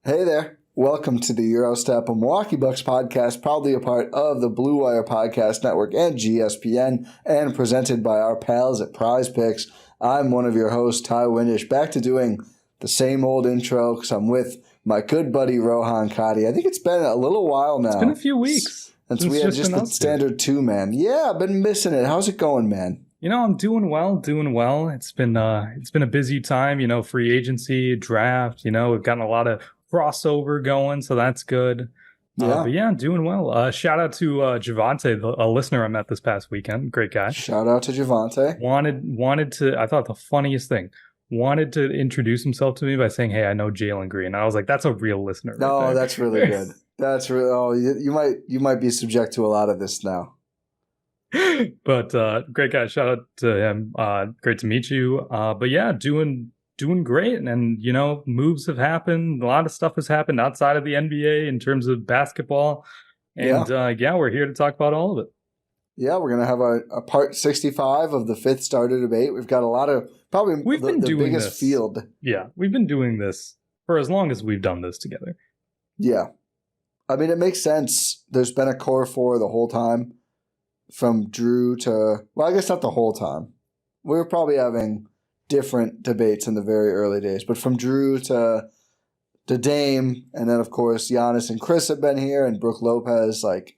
Hey there. Welcome to the Gyro Step, a Milwaukee Bucks podcast, proudly a part of the Blue Wire Podcast Network and GSPN, and presented by our pals at Prize Picks. I'm one of your hosts, Ti Windisch, back to doing the same old intro because I'm with my good buddy Rohan Katti. I think it's been a little while now. It's been a few weeks. Since we had just the standard two-man. Yeah, I've been missing it. How's it going, man? You know, I'm doing well. It's been a busy time, free agency, draft, we've gotten a lot of crossover going, so that's good. Yeah. But yeah, I'm doing well. Shout out to Javante, a listener I met this past weekend. Great guy. Shout out to Javante. Wanted to, I thought the funniest thing, wanted to introduce himself to me by saying, "Hey, I know Jalen Green." I was like, that's a real listener. No, that's really good. That's really, you might be subject to a lot of this now. But great guy. Shout out to him. Great to meet you. But yeah, doing great. And moves have happened. A lot of stuff has happened outside of the NBA in terms of basketball. And we're here to talk about all of it. Yeah, we're going to have a part 65 of the fifth starter debate. We've got a lot of, probably the biggest field. Yeah, we've been doing this for as long as we've done this together. Yeah. I mean, it makes sense. There's been a core four the whole time. From Drew to, well, I guess not the whole time. We were probably having different debates in the very early days, but from Drew to Dame, and then of course Giannis and Chris have been here, and Brook Lopez. Like,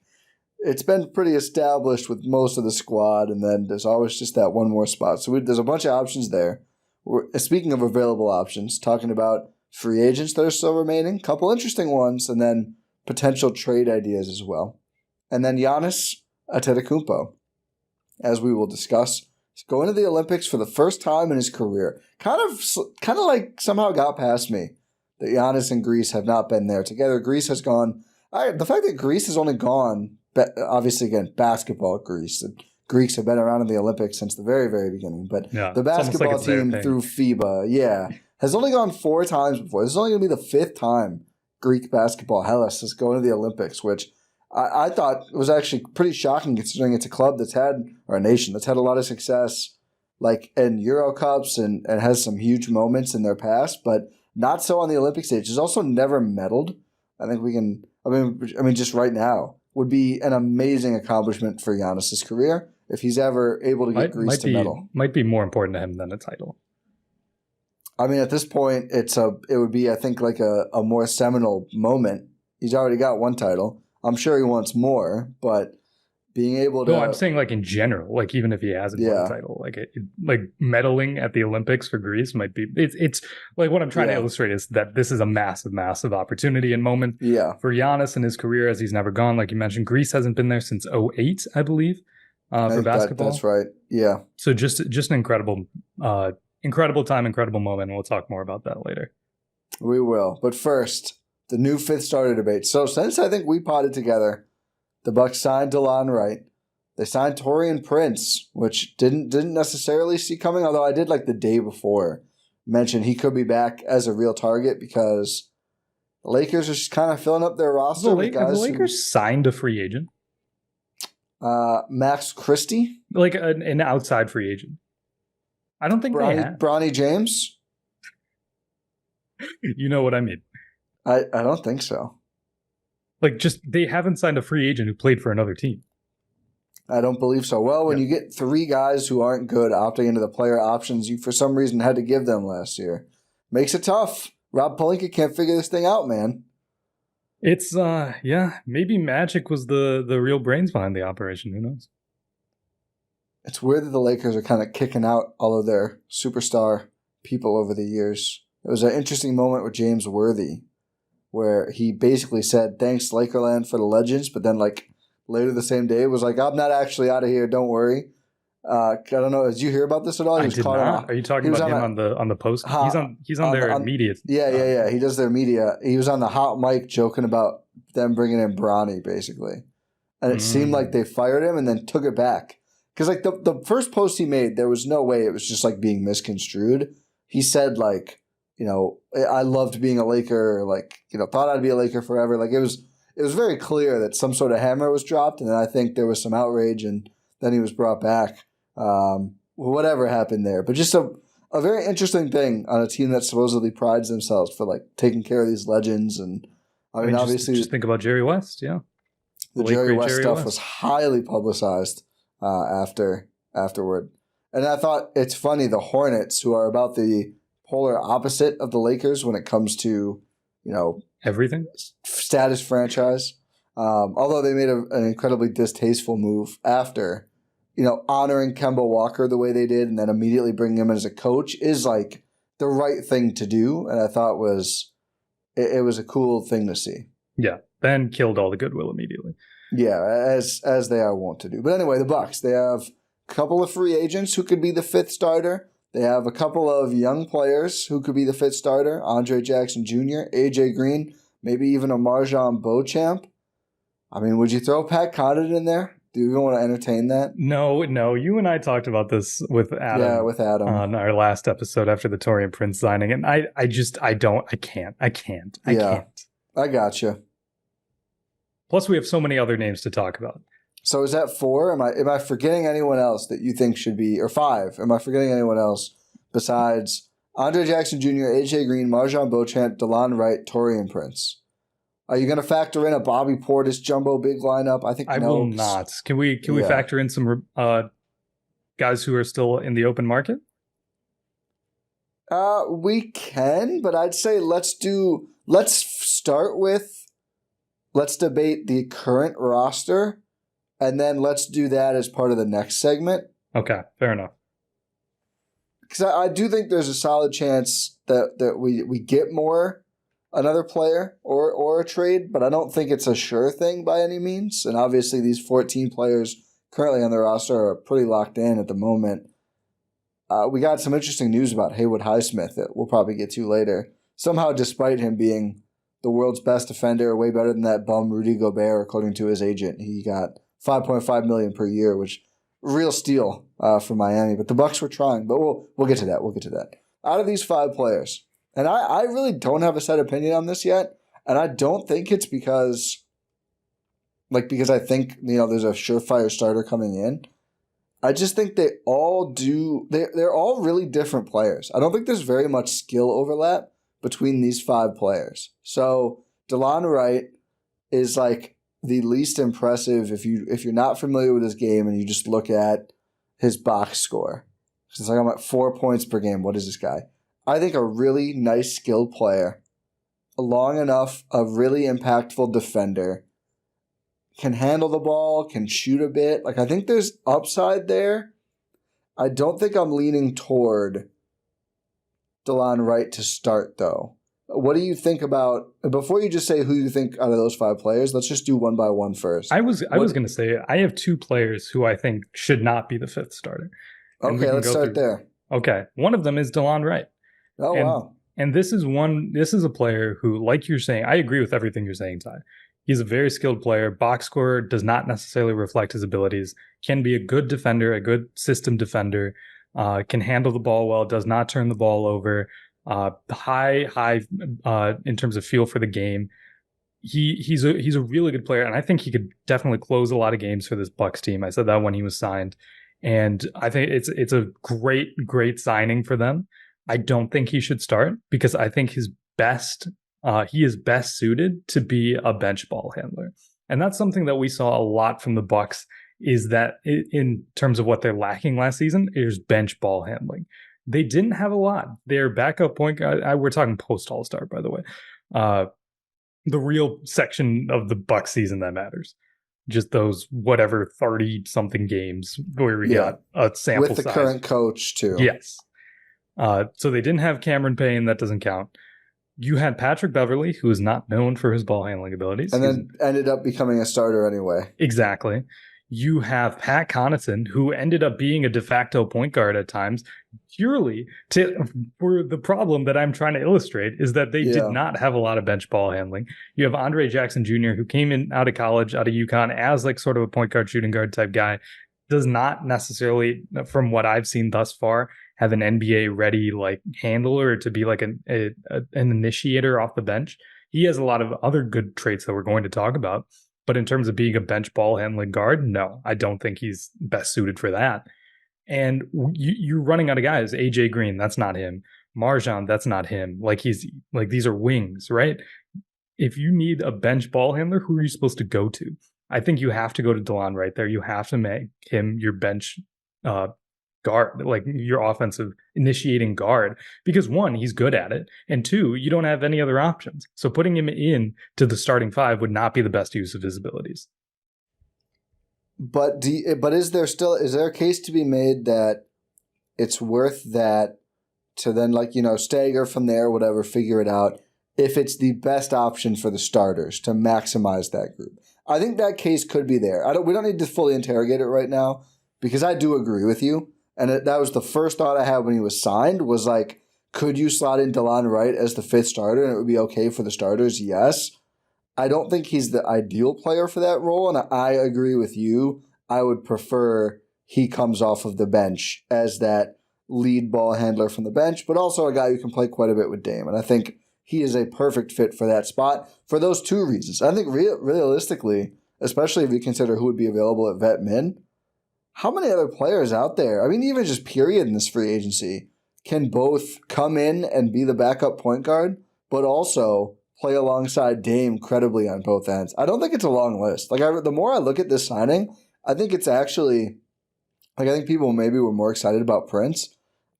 it's been pretty established with most of the squad, and then there's always just that one more spot. So there's a bunch of options there. Speaking of available options, talking about free agents that are still remaining, couple interesting ones, and then potential trade ideas as well, and then Giannis Antetokounmpo, as we will discuss, is going to the Olympics for the first time in his career. Kind of like somehow got past me that Giannis and Greece have not been there together. Greece has gone. The fact that Greece has only gone, obviously again, basketball Greece. The Greeks have been around in the Olympics since the very, very beginning. But the basketball team through FIBA, has only gone 4 times before. This is only going to be the 5th time Greek basketball, Hellas, is going to the Olympics, which I thought it was actually pretty shocking considering it's a club that's had, or a nation that's had a lot of success like in Euro Cups and has some huge moments in their past, but not so on the Olympic stage. It's also never medaled. I think we can, I mean, just right now would be an amazing accomplishment for Giannis' career if he's ever able to get Greece to medal. Might be more important to him than a title. I mean, at this point, it would be, I think, like a more seminal moment. He's already got 1 title. I'm sure he wants more, but being able to... No, I'm saying like in general, like even if he hasn't won a title, like medaling at the Olympics for Greece might be... It's like what I'm trying to illustrate is that this is a massive, massive opportunity and moment for Giannis in his career as he's never gone. Like you mentioned, Greece hasn't been there since 2008, I believe, for basketball. That's right, yeah. So just an incredible time, incredible moment, and we'll talk more about that later. We will. But first... the new 5th starter debate. So since I think we potted together, the Bucks signed Delon Wright. They signed Taurean Prince, which didn't necessarily see coming, although I did like the day before mention he could be back as a real target because the Lakers are just kind of filling up their roster. Have the Lakers signed a free agent? Max Christie? Like an outside free agent. I don't think they have. Bronny James? You know what I mean. I don't think so. Like, just they haven't signed a free agent who played for another team. I don't believe so. Well, when you get 3 guys who aren't good opting into the player options you for some reason had to give them last year, makes it tough. Rob Pelinka can't figure this thing out, man. It's maybe Magic was the real brains behind the operation. Who knows? It's weird that the Lakers are kind of kicking out all of their superstar people over the years. It was an interesting moment with James Worthy, where he basically said, "Thanks, Lakerland, for the legends," but then like later the same day was like, "I'm not actually out of here. Don't worry." I don't know. Did you hear about this at all? I did not. Are you talking about him on the post? He's on their media. Yeah. He does their media. He was on the hot mic joking about them bringing in Bronny, basically, and it seemed like they fired him and then took it back because like the first post he made, there was no way it was just like being misconstrued. He said like, I loved being a Laker, like, thought I'd be a Laker forever. Like, it was very clear that some sort of hammer was dropped, and then I think there was some outrage, and then he was brought back. Whatever happened there. But just a a very interesting thing on a team that supposedly prides themselves for like taking care of these legends. And I mean obviously just think about Jerry West. Yeah. The Jerry West stuff was highly publicized afterward. And I thought it's funny, the Hornets, who are about the polar opposite of the Lakers when it comes to, everything, status franchise. Although they made an incredibly distasteful move after, honoring Kemba Walker the way they did and then immediately bringing him in as a coach is like the right thing to do. And I thought it was a cool thing to see. Yeah. Then killed all the goodwill immediately. Yeah, as they are wont to do. But anyway, the Bucks, they have a couple of free agents who could be the fifth starter. They have a couple of young players who could be the fifth starter. Andre Jackson Jr., AJ Green, maybe even a MarJon Beauchamp. I mean, would you throw Pat Connaughton in there? Do you even want to entertain that? No. You and I talked about this with Adam. Yeah, with Adam. On our last episode after the Taurean Prince signing. And I can't. I gotcha. Plus, we have so many other names to talk about. So is that 4? Am I forgetting anyone else that you think should be, or 5? Am I forgetting anyone else besides Andre Jackson Jr., AJ Green, MarJon Beauchamp, Delon Wright, Taurean Prince? Are you going to factor in a Bobby Portis jumbo big lineup? I think I will not. Can we factor in some guys who are still in the open market? We can, but I'd say let's debate the current roster, and then let's do that as part of the next segment. Okay, fair enough. Because I do think there's a solid chance that we get another player or a trade, but I don't think it's a sure thing by any means. And obviously these 14 players currently on the roster are pretty locked in at the moment. We got some interesting news about Haywood Highsmith that we'll probably get to later. Somehow, despite him being the world's best defender, way better than that bum Rudy Gobert, according to his agent, he got $5.5 million per year, which real steal for Miami. But the Bucks were trying. But we'll get to that. Out of these 5 players, and I really don't have a set opinion on this yet, and I don't think it's because I think there's a surefire starter coming in. I just think they all do. They're all really different players. I don't think there's very much skill overlap between these 5 players. So Delon Wright is like the least impressive if you're not familiar with his game and you just look at his box score. It's like I'm at 4 points per game. What is this guy? I think a really nice skilled player, long enough, a really impactful defender, can handle the ball, can shoot a bit. Like I think there's upside there. I don't think I'm leaning toward Delon Wright to start, though. What do you think about, before you just say who you think out of those 5 players, let's just do one by one first. I was going to say, I have 2 players who I think should not be the 5th starter. Okay, let's start there. Okay, one of them is Delon Wright. Oh, wow. And this is a player who, like you're saying, I agree with everything you're saying, Ty. He's a very skilled player. Box score does not necessarily reflect his abilities. Can be a good defender, a good system defender. Can handle the ball well. Does not turn the ball over. High in terms of feel for the game. He's a really good player, and I think he could definitely close a lot of games for this Bucks team. I said that when he was signed, and I think it's a great signing for them. I don't think he should start because I think he is best suited to be a bench ball handler. And that's something that we saw a lot from the Bucks, is that in terms of what they're lacking last season is bench ball handling. They didn't have a lot. Their backup point guard, we're talking post All-Star, by the way, the real section of the Bucks season that matters. Just those 30-something games where we got a sample size. With the current coach, too. Yes. So they didn't have Cameron Payne. That doesn't count. You had Patrick Beverley, who is not known for his ball handling abilities. And then ended up becoming a starter anyway. Exactly. You have Pat Connaughton, who ended up being a de facto point guard at times, purely for the problem that I'm trying to illustrate, is that they did not have a lot of bench ball handling. You have Andre Jackson Jr., who came in out of college, out of UConn, as like sort of a point guard, shooting guard type guy, does not necessarily, from what I've seen thus far, have an NBA ready like handler to be like an initiator off the bench. He has a lot of other good traits that we're going to talk about. But in terms of being a bench ball handling guard, no, I don't think he's best suited for that. And you're running out of guys. AJ Green, that's not him. MarJon, that's not him. Like these are wings, right? If you need a bench ball handler, who are you supposed to go to? I think you have to go to Delon right there. You have to make him your bench guard, like your offensive initiating guard, because one, he's good at it, and two, you don't have any other options. So putting him in to the starting five would not be the best use of his abilities. But is there a case to be made that it's worth that to then, like, stagger from there, whatever, figure it out, if it's the best option for the starters to maximize that group? I think that case could be there. We don't need to fully interrogate it right now, because I do agree with you. And that was the first thought I had when he was signed, was like, could you slot in Delon Wright as the fifth starter and it would be okay for the starters? Yes. I don't think he's the ideal player for that role, and I agree with you. I would prefer he comes off of the bench as that lead ball handler from the bench, but also a guy who can play quite a bit with Dame. And I think he is a perfect fit for that spot for those two reasons. I think realistically, especially if you consider who would be available at vet min, how many other players out there, I mean, even just period in this free agency, can both come in and be the backup point guard, but also play alongside Dame credibly on both ends? I don't think it's a long list. Like, the more I look at this signing, I think it's actually, like, I think people maybe were more excited about Prince.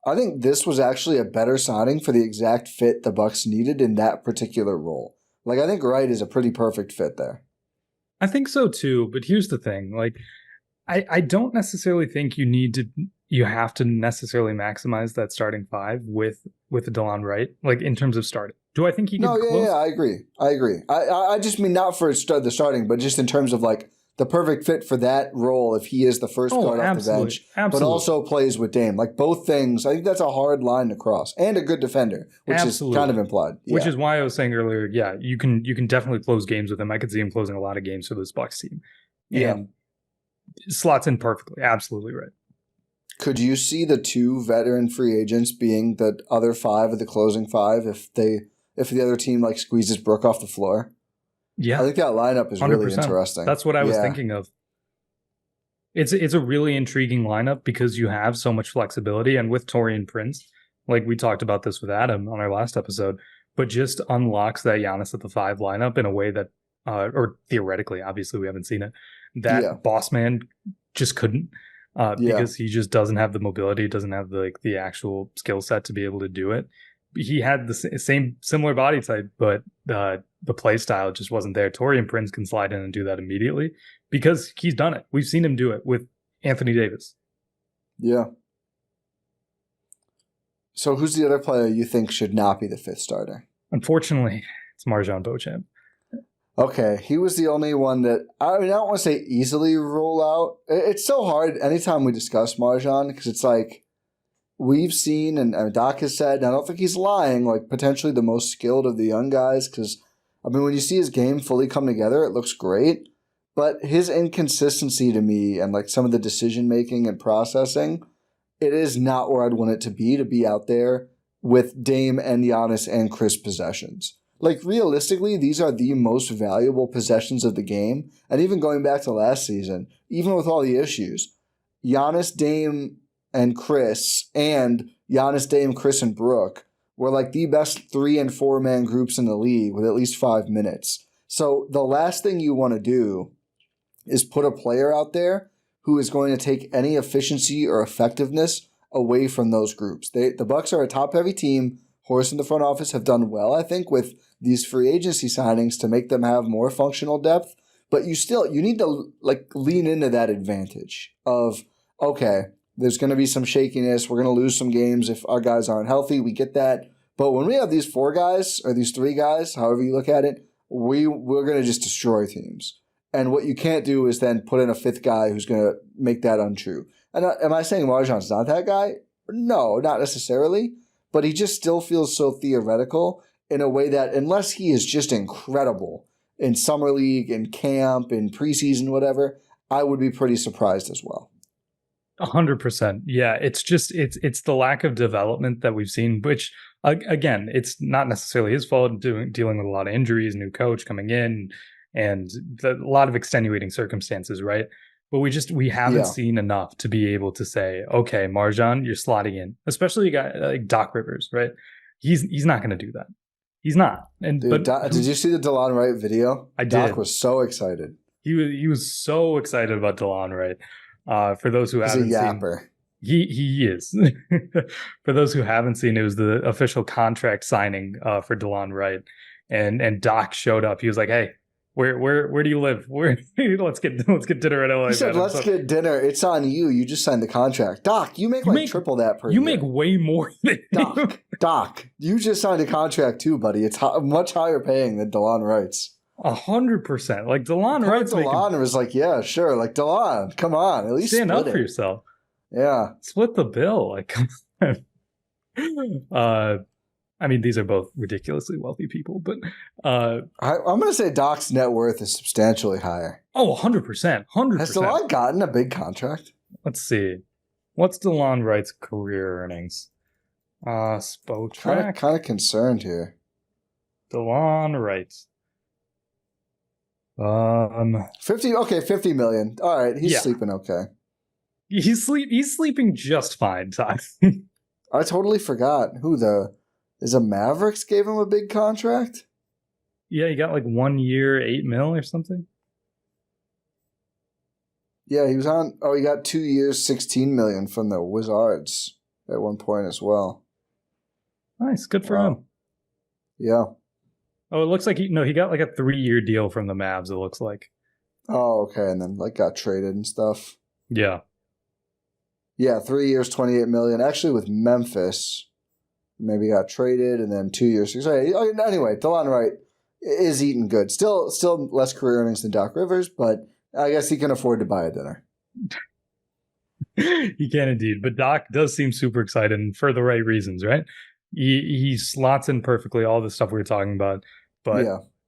I think this was actually a better signing for the exact fit the Bucks needed in that particular role. Like, I think Wright is a pretty perfect fit there. I think so too, but here's the thing. Like, I don't necessarily think you have to necessarily maximize that starting five with the Delon Wright, like, in terms of starting. Do I think he can? Yeah, I agree. I just mean not for the starting, but just in terms of, like, the perfect fit for that role if he is the first guard off the bench, but also plays with Dame. Like, both things, I think that's a hard line to cross. And a good defender, which is kind of implied. Yeah. Which is why I was saying earlier, yeah, you can definitely close games with him. I could see him closing a lot of games for this Bucks team. Yeah. And slots in perfectly. Absolutely right. Could you see the two veteran free agents being the other five of the closing five if the other team, like, squeezes Brook off the floor? Yeah, I think that lineup is 100%. Really interesting. That's what I was thinking of. It's a really intriguing lineup because you have so much flexibility, and with Taurean Prince, like we talked about this with Adam on our last episode, but just unlocks that Giannis at the five lineup in a way that, or theoretically, obviously we haven't seen it, that boss man just couldn't, because he just doesn't have the mobility, doesn't have the actual skill set to be able to do it. He had the similar body type, but the play style just wasn't there. Taurean Prince can slide in and do that immediately because he's done it. We've seen him do it with Anthony Davis. Yeah. So who's the other player you think should not be the fifth starter? Unfortunately, it's MarJon Beauchamp. Okay, he was the only one that, I mean, I don't want to say easily roll out. It's so hard anytime we discuss MarJon, because it's like, we've seen, and Doc has said, and I don't think he's lying, like, potentially the most skilled of the young guys, because, I mean, when you see his game fully come together, it looks great, but his inconsistency to me, and, like, some of the decision-making and processing, it is not where I'd want it to be out there with Dame and Giannis and Chris possessions. Like, realistically, these are the most valuable possessions of the game, and even going back to last season, even with all the issues, Giannis, Dame, and Chris, and Giannis, Dame, Chris, and Brook were like the best 3 and 4 man groups in the league with at least 5 minutes. So the last thing you want to do is put a player out there who is going to take any efficiency or effectiveness away from those groups. The Bucks are a top-heavy team. Horst and the front office have done well, I think, with these free agency signings to make them have more functional depth. But you need to, like, lean into that advantage of, okay, there's going to be some shakiness. We're going to lose some games if our guys aren't healthy. We get that. But when we have these 4 guys or these 3 guys, however you look at it, we're going to just destroy teams. And what you can't do is then put in a 5th guy who's going to make that untrue. And am I saying MarJon's not that guy? No, not necessarily. But he just still feels so theoretical in a way that, unless he is just incredible in summer league, in camp, in preseason, whatever, I would be pretty surprised as well. 100%. Yeah, it's just it's the lack of development that we've seen, which, again, it's not necessarily his fault, dealing with a lot of injuries, new coach coming in, and a lot of extenuating circumstances, right? but we haven't seen enough to be able to say, okay, MarJon, you're slotting in. Especially a guy like Doc Rivers, right? He's not going to do that. He's not. And dude, did you see the Delon Wright video? Doc was so excited. He was so excited about Delon Wright. For those who haven't seen, he is. For those who haven't seen, it was the official contract signing for Delon Wright, and Doc showed up. He was like, "Hey, where do you live? Let's get dinner at LA." He said, "Let's get dinner. It's on you. You just signed the contract, Doc. You make triple that per year. You make way more than Doc. You just signed a contract too, buddy. It's much higher paying than Delon Wright's." 100%. Like Delon Wright's Delon was like, yeah, sure. Like Delon, come on, at least stand up for yourself. Yeah, split the bill. Like, come on. I mean, these are both ridiculously wealthy people, but I'm going to say Doc's net worth is substantially higher. Oh, 100%. 100%. Has Delon gotten a big contract? Let's see. What's Delon Wright's career earnings? Spotrac. Kind of concerned here. Delon Wright. 50 million. All right, he's sleeping okay. He's sleeping just fine, Ty. I totally forgot is a Mavericks gave him a big contract? Yeah, he got like 1 year, $8 million or something. Yeah, he got 2 years, $16 million from the Wizards at one point as well. Nice, good for him. Yeah. Oh, it looks like he got like a 3-year deal from the Mavs, it looks like. Oh, okay, and then like got traded and stuff. Yeah. Yeah, 3 years, $28 million. Actually with Memphis. Maybe got traded and then 2 years. Anyway, Delon Wright is eating good. Still less career earnings than Doc Rivers, but I guess he can afford to buy a dinner. He can indeed. But Doc does seem super excited and for the right reasons, right? He slots in perfectly all the stuff we were talking about, but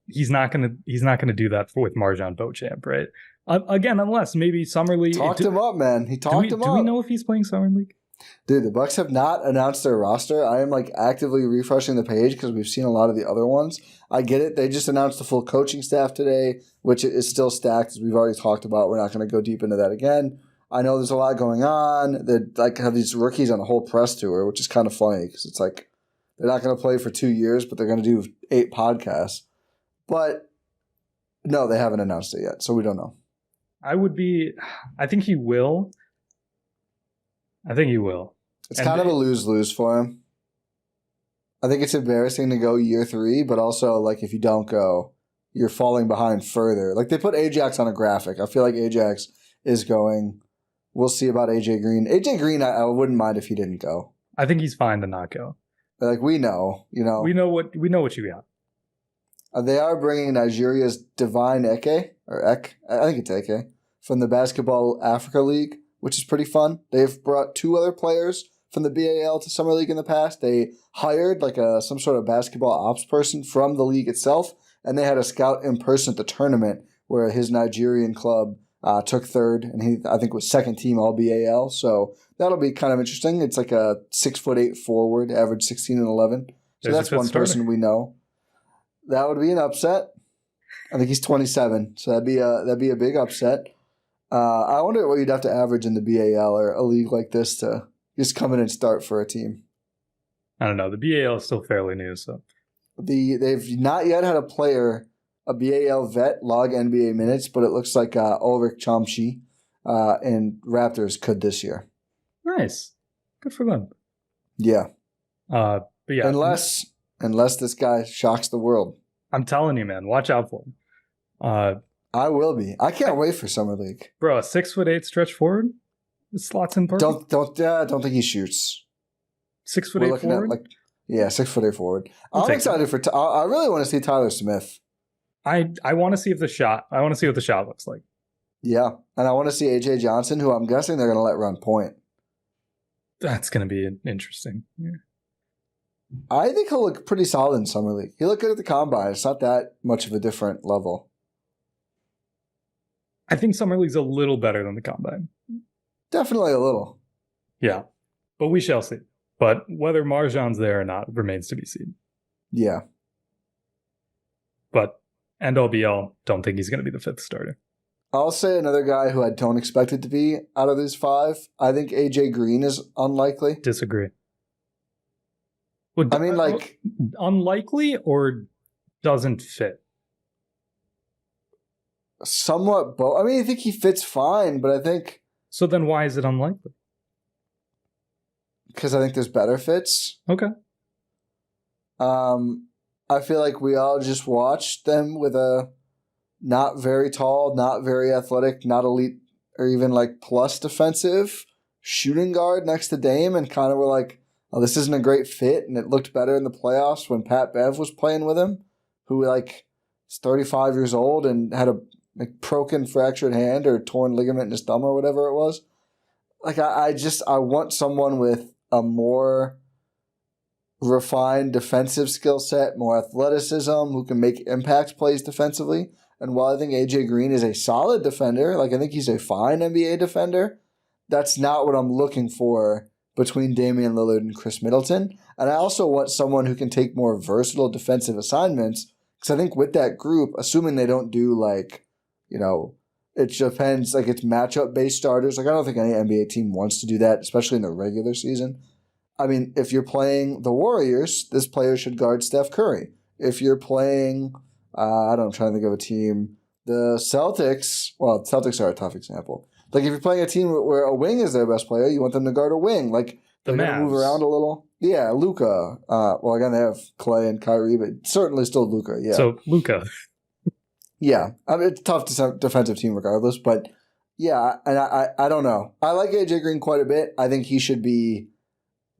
he's not gonna do that with MarJon Beauchamp, right? Again, unless maybe Summer League talked him up, man. He talked him up. Do we know if he's playing Summer League? Dude, the Bucks have not announced their roster. I am like actively refreshing the page because we've seen a lot of the other ones. I get it. They just announced the full coaching staff today, which is still stacked, as we've already talked about. We're not going to go deep into that again. I know there's a lot going on. They like have these rookies on a whole press tour, which is kind of funny because it's like they're not going to play for 2 years, but they're going to do 8 podcasts. But no, they haven't announced it yet, so we don't know. I think he will. It's kind of a lose-lose for him. I think it's embarrassing to go year 3, but also, like, if you don't go, you're falling behind further. Like, they put Ajax on a graphic. I feel like Ajax is going. We'll see about AJ Green. AJ Green, I wouldn't mind if he didn't go. I think he's fine to not go. Like, we know. We know what you got. They are bringing Nigeria's Divine Eke, or Ek, I think it's Eke, from the Basketball Africa League, which is pretty fun. They've brought 2 other players from the BAL to Summer League in the past. They hired like some sort of basketball ops person from the league itself, and they had a scout in person at the tournament where his Nigerian club took 3rd, and he, I think, was 2nd team All BAL. So that'll be kind of interesting. It's like a 6'8" forward, average 16 and 11. So that's one person we know. That would be an upset. I think he's 27, so that'd be a big upset. I wonder what you'd have to average in the BAL or a league like this to just come in and start for a team. I don't know. The BAL is still fairly new, so they've not yet had a player, a BAL vet, log NBA minutes, but it looks like Ulrich Chomsky and Raptors could this year. Nice, good for them. Yeah, but yeah, unless this guy shocks the world. I'm telling you, man, watch out for him. I will be. I can't wait for Summer League. Bro, a 6'8" stretch forward? It slots in perfect. Don't think he shoots. 6'8" forward? 6'8" forward. I'm excited for. I really want to see Tyler Smith. I want to see what the shot looks like. Yeah, and I want to see AJ Johnson, who I'm guessing they're going to let run point. That's going to be interesting. Yeah. I think he'll look pretty solid in Summer League. He looked good at the Combine. It's not that much of a different level. I think Summer League's a little better than the Combine. Definitely a little. Yeah, but we shall see. But whether MarJon's there or not remains to be seen. Yeah. But end all be all, don't think he's going to be the 5th starter. I'll say another guy who I don't expect it to be out of these 5. I think AJ Green is unlikely. Disagree. Well, I mean, like... Unlikely or doesn't fit? Somewhat both. I mean, I think he fits fine, but I think... So then why is it unlikely? Because I think there's better fits. Okay. I feel like we all just watched them with a not very tall, not very athletic, not elite, or even like plus defensive shooting guard next to Dame and kind of were like, oh, this isn't a great fit. And it looked better in the playoffs when Pat Bev was playing with him, who like is 35 years old and had a broken fractured hand or torn ligament in his thumb or whatever it was. Like I want someone with a more refined defensive skill set, more athleticism, who can make impact plays defensively. And while I think AJ Green is a solid defender, like I think he's a fine NBA defender, that's not what I'm looking for between Damian Lillard and Chris Middleton. And I also want someone who can take more versatile defensive assignments, because I think with that group, assuming they don't do like, you know, it depends, like it's matchup-based starters. Like I don't think any NBA team wants to do that, especially in the regular season. I mean, if you're playing the Warriors, this player should guard Steph Curry. If you're playing, I'm trying to think of a team. The Celtics, well, Celtics are a tough example. Like if you're playing a team where a wing is their best player, you want them to guard a wing. Like they're going to move around a little. Yeah, Luka. Well, again, they have Clay and Kyrie, but certainly still Luka. Yeah. So Luka. Yeah, I mean, it's a tough defensive team regardless, but yeah, and I don't know. I like AJ Green quite a bit. I think he should be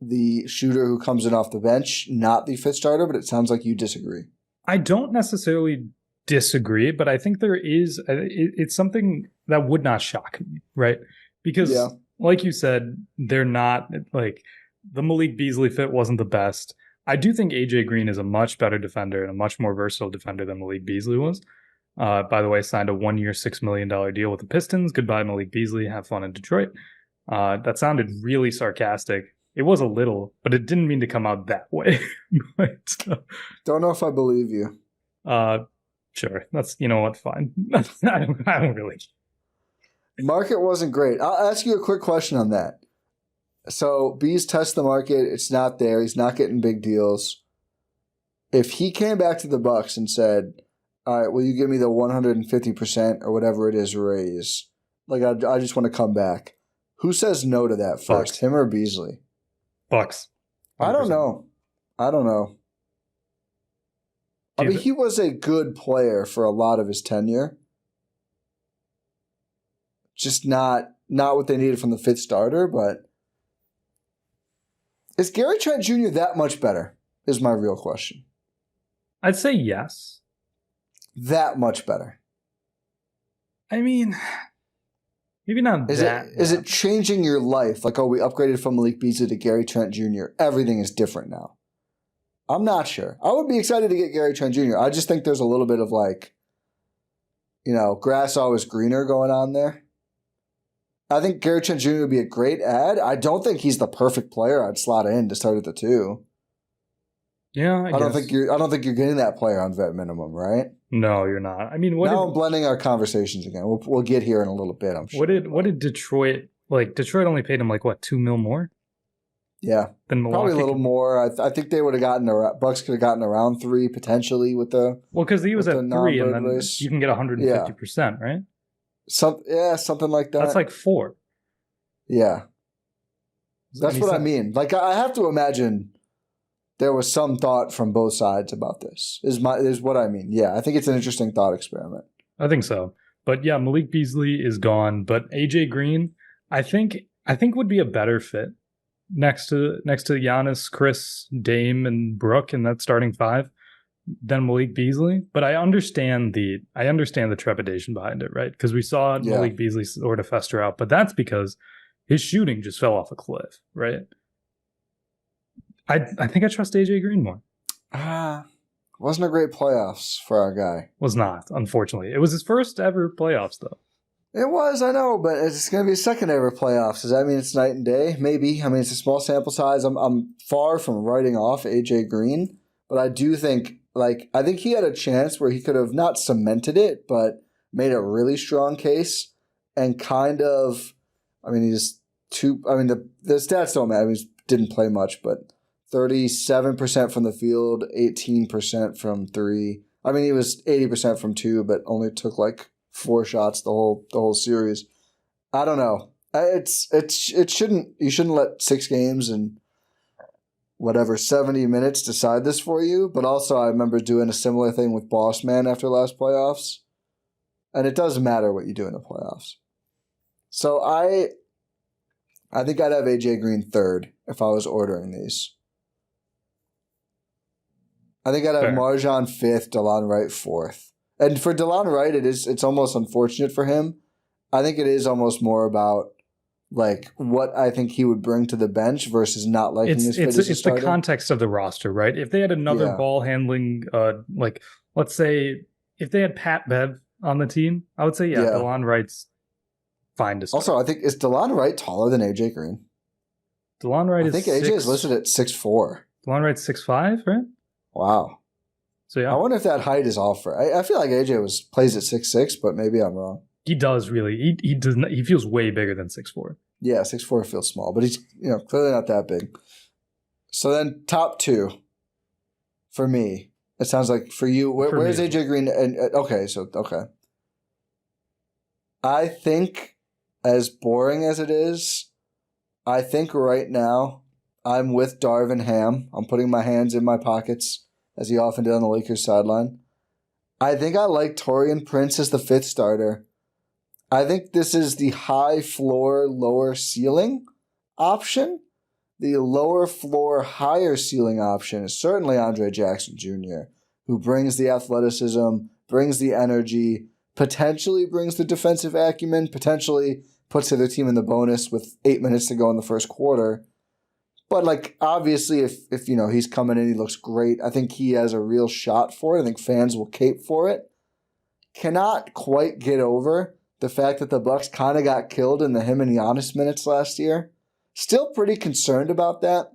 the shooter who comes in off the bench, not the fifth starter, but it sounds like you disagree. I don't necessarily disagree, but I think there is, it's something that would not shock me, right? Because like you said, they're not, like, the Malik Beasley fit wasn't the best. I do think AJ Green is a much better defender and a much more versatile defender than Malik Beasley was. By the way, signed a 1-year, $6 million deal with the Pistons. Goodbye, Malik Beasley. Have fun in Detroit. That sounded really sarcastic. It was a little, but it didn't mean to come out that way. Don't know if I believe you. Sure. That's, you know what, fine. I don't really. Market wasn't great. I'll ask you a quick question on that. So Bees test the market. It's not there. He's not getting big deals. If he came back to the Bucks and said, all right, will you give me the 150% or whatever it is raise? Like, I just want to come back. Who says no to that first, Bucks. him or Beasley? Bucks. 100%. I don't know. I mean, he was a good player for a lot of his tenure. Just not what they needed from the fifth starter, but is Gary Trent Jr. that much better is my real question. I'd say yes. That much better. I mean, maybe not that. Is it changing your life? Like, oh, we upgraded from Malik Beasley to Gary Trent Jr. Everything is different now. I'm not sure. I would be excited to get Gary Trent Jr. I just think there's a little bit of like, grass always greener going on there. I think Gary Trent Jr. would be a great ad. I don't think he's the perfect player I'd slot in to start at the 2. Yeah, I don't think you're getting that player on vet minimum, right? No, you're not. I mean, I'm blending our conversations again. We'll get here in a little bit, I'm sure. What did Detroit, like, Detroit only paid him like what, $2 million more? Yeah, than Milwaukee. Probably a little more. I think they would have gotten Bucks could have gotten around 3 potentially with the because he was at 3 and then you can get 150%, right? Something like that. That's like 4. Yeah, that's what I mean. Like I have to imagine there was some thought from both sides about this. Is what I mean. Yeah, I think it's an interesting thought experiment. I think so. But yeah, Malik Beasley is gone. But AJ Green, I think would be a better fit next to Giannis, Chris, Dame, and Brooke in that starting 5 than Malik Beasley. But I understand the trepidation behind it, right? Because we saw Malik Beasley sort of fester out, but that's because his shooting just fell off a cliff, right? I think I trust AJ Green more. Wasn't a great playoffs for our guy. Was not, unfortunately. It was his first ever playoffs, though. It was, I know, but it's going to be his second ever playoffs. Does that mean it's night and day? Maybe. I mean, it's a small sample size. I'm far from writing off AJ Green, but I do think, I think he had a chance where he could have not cemented it, but made a really strong case and kind of, the stats don't matter. He didn't play much, but 37% from the field, 18% from three. He was 80% from two, but only took like 4 shots the whole series. I don't know. You shouldn't let 6 games and 70 minutes decide this for you. But also, I remember doing a similar thing with Boss Man after last playoffs, and it doesn't matter what you do in the playoffs. So I think I'd have AJ Green third if I was ordering these. I think I'd have MarJon fifth, Delon Wright fourth. And for Delon Wright, it's almost unfortunate for him. I think it is almost more about like what I think he would bring to the bench versus not liking his fit as a starter. It's the context of the roster, right? If they had another ball handling, let's say if they had Pat Bev on the team, I would say Delon Wright's fine to start. Also, I think is Delon Wright taller than AJ Green? Delon Wright I think AJ is listed at 6'4". Delon Wright's 6'5", right? Wow. So yeah, I wonder if that height is off for. I feel like AJ plays at 6'6", but maybe I'm wrong. He does really. He does not. He feels way bigger than 6'4". Yeah, 6'4" feels small, but he's clearly not that big. So then top 2 for me. It sounds like for you. Where's AJ Green? Okay. I think, as boring as it is, I think right now I'm with Darvin Ham. I'm putting my hands in my pockets, as he often did on the Lakers sideline. I think I like Taurean Prince as the 5th starter. I think this is the high floor, lower ceiling option. The lower floor, higher ceiling option is certainly Andre Jackson Jr., who brings the athleticism, brings the energy, potentially brings the defensive acumen, potentially puts the other team in the bonus with 8 minutes to go in the first quarter. But obviously, if he's coming in, he looks great. I think he has a real shot for it. I think fans will cape for it. Cannot quite get over the fact that the Bucks kind of got killed in the him and Giannis minutes last year. Still pretty concerned about that.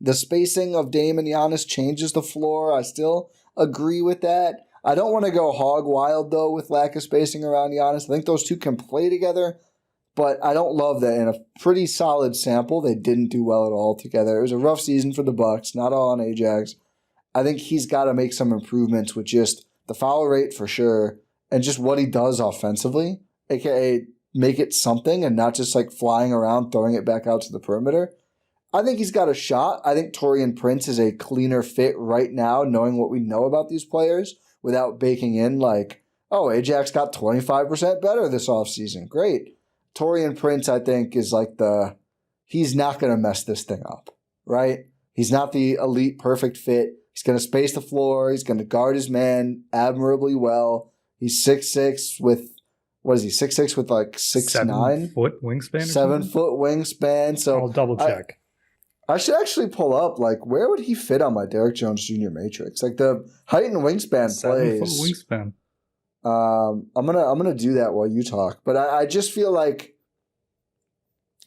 The spacing of Dame and Giannis changes the floor. I still agree with that. I don't want to go hog wild, though, with lack of spacing around Giannis. I think those two can play together, but I don't love that. In a pretty solid sample, they didn't do well at all together. It was a rough season for the Bucks, not all on Ajax. I think he's got to make some improvements with just the foul rate for sure, and just what he does offensively, aka make it something and not just flying around, throwing it back out to the perimeter. I think he's got a shot. I think Taurean Prince is a cleaner fit right now, knowing what we know about these players, without baking in Ajax got 25% better this offseason. Great. Taurean Prince, I think, is he's not going to mess this thing up, right? He's not the elite perfect fit. He's going to space the floor. He's going to guard his man admirably well. He's 6'6" with, what is he, 6'6" with 6'9"? 7 foot wingspan? 7 foot wingspan. So I'll double check. I should actually pull up, where would he fit on my Derek Jones Jr. matrix? The height and wingspan 7 plays. 7 foot wingspan. I'm gonna do that while you talk. But I just feel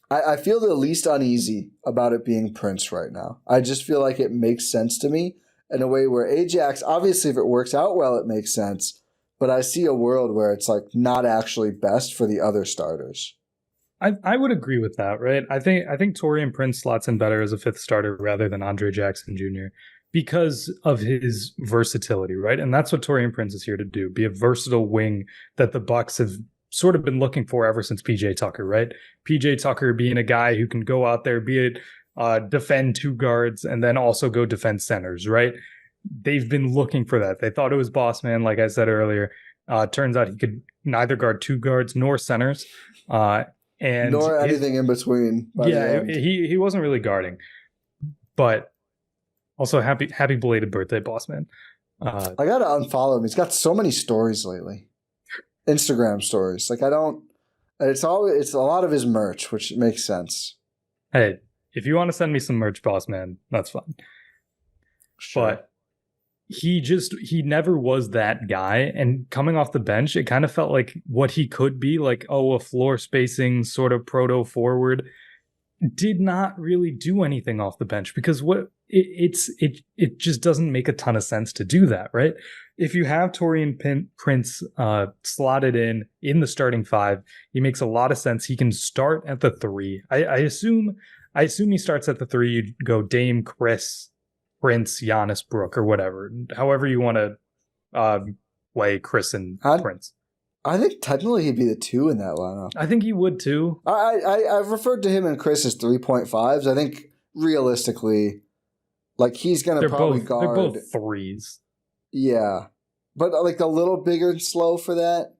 I feel the least uneasy about it being Prince right now. I just feel like it makes sense to me in a way where Ajax, obviously if it works out well, it makes sense. But I see a world where it's not actually best for the other starters. I would agree with that, right? I think Taurean Prince slots in better as a 5th starter rather than Andre Jackson Jr. because of his versatility, right? And that's what Taurean Prince is here to do, be a versatile wing that the Bucks have sort of been looking for ever since PJ Tucker, right? PJ Tucker being a guy who can go out there, be it defend 2 guards and then also go defend centers, right? They've been looking for that. They thought it was boss man, like I said earlier. Turns out he could neither guard 2 guards nor centers. And nor anything in between. Yeah, he wasn't really guarding. But also happy belated birthday, boss man. I gotta unfollow him. He's got so many stories lately. Instagram stories. It's a lot of his merch, which makes sense. Hey, if you want to send me some merch, boss man, that's fine. Sure. But he never was that guy, and coming off the bench, it kind of felt like what he could be, a floor spacing sort of proto forward, did not really do anything off the bench, because what it just doesn't make a ton of sense to do that, right? If you have Taurean Prince slotted in the starting five, he makes a lot of sense. He can start at the three. I assume he starts at the three. You'd go Dame, Chris, Prince, Giannis, Brook, or whatever. However you want to play Chris and Prince. I think technically he'd be the two in that lineup. I think he would too. I've referred to him and Chris as 3.5s. I think realistically, like he's going to probably guard. They're both threes. Yeah. But like a little bigger and slow for that,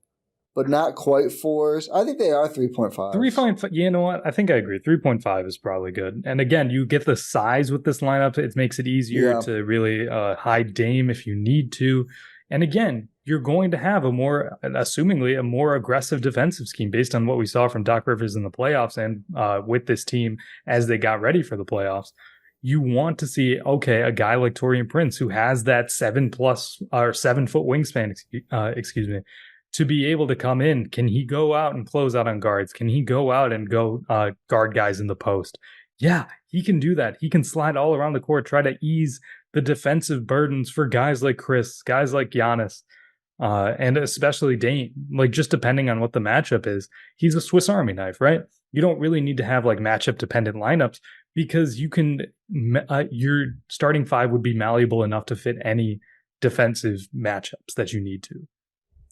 but not quite fours. I think they are 3.5. 3.5. You know what? I think I agree. 3.5 is probably good. And again, you get the size with this lineup. It makes it easier to really hide Dame if you need to. And again, you're going to have assumingly a more aggressive defensive scheme based on what we saw from Doc Rivers in the playoffs and with this team as they got ready for the playoffs. You want to see, a guy like Taurean Prince who has that 7 foot wingspan, to be able to come in. Can he go out and close out on guards? Can he go out and go guard guys in the post? Yeah, he can do that. He can slide all around the court, try to ease the defensive burdens for guys like Chris, guys like Giannis, and especially Dame. Like, just depending on what the matchup is, he's a Swiss Army knife, right? You don't really need to have like matchup dependent lineups because you can, your starting five would be malleable enough to fit any defensive matchups that you need to.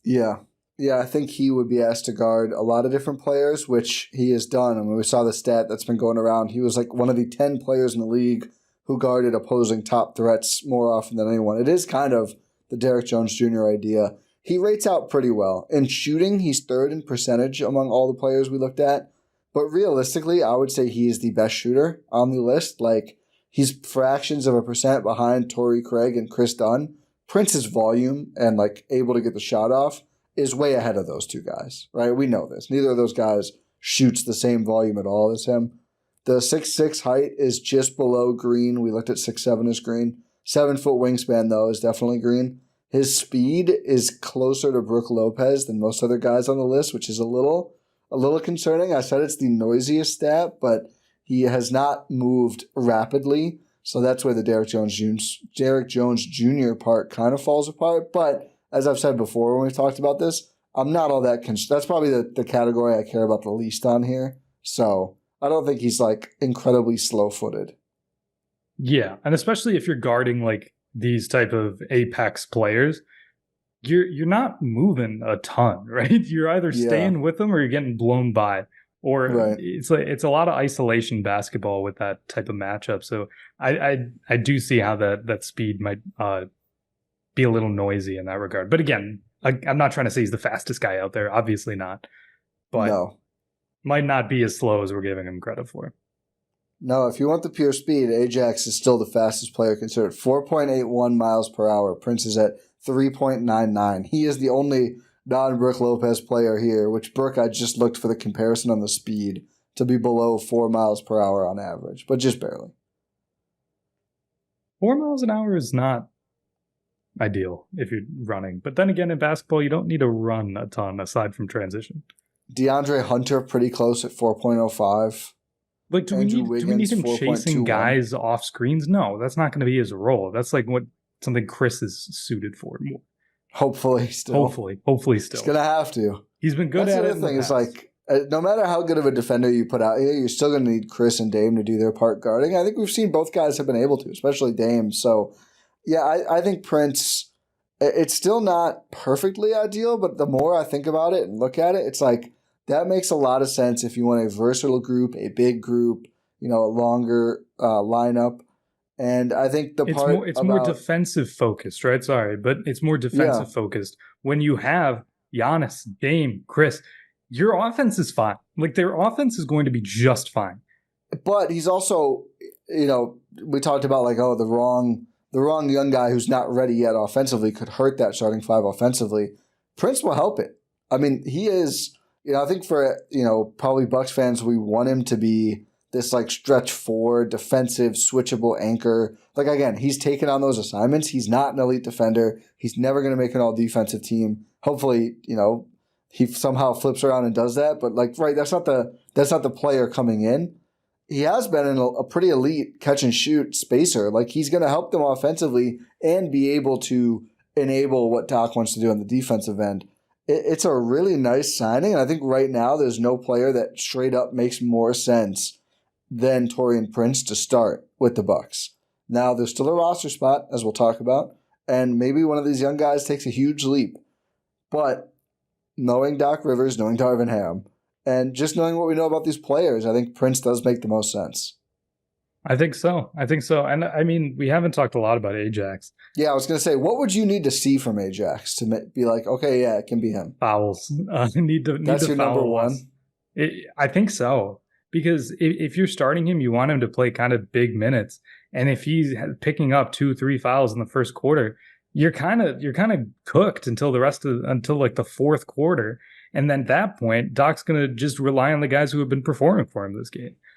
Yeah. Yeah, I think he would be asked to guard a lot of different players, which he has done. I mean, we saw the stat that's been going around. He was like one of the 10 players in the league who guarded opposing top threats more often than anyone. It is kind of the Derrick Jones Jr. idea. He rates out pretty well. In shooting, he's third in percentage among all the players we looked at. But realistically, I would say he is the best shooter on the list. Like, he's fractions of a percent behind Torrey Craig and Chris Dunn. Prince's volume and like able to get the shot off is way ahead of those two guys, right? We know this. Neither of those guys shoots the same volume at all as him. The 6'6" height is just below green. We looked at 6'7" as green. 7 foot wingspan, though, is definitely green. His speed is closer to Brook Lopez than most other guys on the list, which is a little concerning. I said it's the noisiest stat, but he has not moved rapidly. So that's where the Derrick Jones Jr. part kind of falls apart. But as I've said before when we've talked about this, I'm not all that that's probably the category I care about the least on here. So I don't think he's like incredibly slow-footed. Yeah, and especially if you're guarding like these type of apex players, you're not moving a ton, right? You're either staying with them or you're getting blown by. Or it's a lot of isolation basketball with that type of matchup. So I do see how that speed might be a little noisy in that regard. But again, I'm not trying to say he's the fastest guy out there. Obviously not. But might not be as slow as we're giving him credit for. No, if you want the pure speed, Ajax is still the fastest player considered. 4.81 miles per hour. Prince is at 3.99. He is the only non-Brook Lopez player here, which Brook, I just looked for the comparison on the speed to be below 4 miles per hour on average, but just barely. 4 miles an hour is not ideal if you're running. But then again, in basketball, you don't need to run a ton aside from transition. DeAndre Hunter pretty close at 4.05. Like, do we need him chasing guys off screens? No, that's not going to be his role. That's like something Chris is suited for more. Hopefully still. Hopefully still. He's going to have to. He's been good at it. That's the other thing. It's like, no matter how good of a defender you put out here, you're still going to need Chris and Dame to do their part guarding. I think we've seen both guys have been able to, especially Dame. So, yeah, I think Prince, it's still not perfectly ideal, but the more I think about it and look at it, it's like that makes a lot of sense if you want a versatile group, a big group, a longer lineup. And I think it's more defensive focused, right? Sorry, but it's more defensive focused. When you have Giannis, Dame, Chris, your offense is fine. Like, their offense is going to be just fine. But he's also, we talked about like, the wrong young guy who's not ready yet offensively could hurt that starting five offensively. Prince will help it. I mean, he is, I think for, probably Bucks fans, we want him to be this like stretch forward, defensive, switchable anchor. Like, again, he's taken on those assignments. He's not an elite defender. He's never going to make an all defensive team. Hopefully, he somehow flips around and does that. But like, right, that's not the player coming in. he has been in a pretty elite catch and shoot spacer. Like, he's going to help them offensively and be able to enable what Doc wants to do on the defensive end. It's a really nice signing, and I think right now there's no player that straight up makes more sense than Taurean Prince to start with the Bucks. Now, there's still a roster spot, as we'll talk about, and maybe one of these young guys takes a huge leap. But knowing Doc Rivers, knowing Darvin Ham, and just knowing what we know about these players, I think Prince does make the most sense. I think so. And I mean, we haven't talked a lot about Ajax. Yeah, I was going to say, what would you need to see from Ajax to be like, okay, yeah, it can be him? Fouls. That's your number one? I think so. Because if you're starting him, you want him to play kind of big minutes. And if he's picking up 2-3 fouls in the first quarter, you're kind of cooked until like the fourth quarter. And then at that point, Doc's going to just rely on the guys who have been performing for him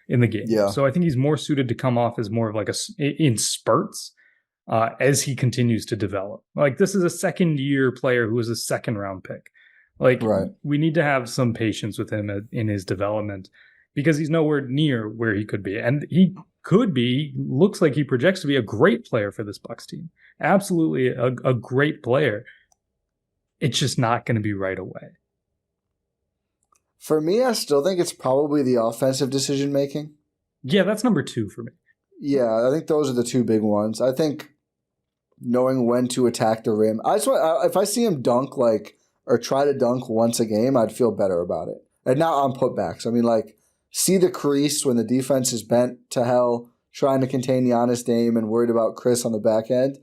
in the game. Yeah. So I think he's more suited to come off as more of like in spurts as he continues to develop. Like, this is a second-year player who was a second-round pick. Like, we need to have some patience with him in his development because he's nowhere near where he could be. And he could be, looks like he projects to be a great player for this Bucks team. Absolutely a great player. It's just not going to be right away. For me, I still think it's probably the offensive decision-making. Yeah, that's number 2 for me. Yeah, I think those are the two big ones. I think knowing when to attack the rim. If I see him dunk or try to dunk once a game, I'd feel better about it. And not on putbacks. I mean, like, see the crease when the defense is bent to hell, trying to contain Giannis, Dame, and worried about Chris on the back end.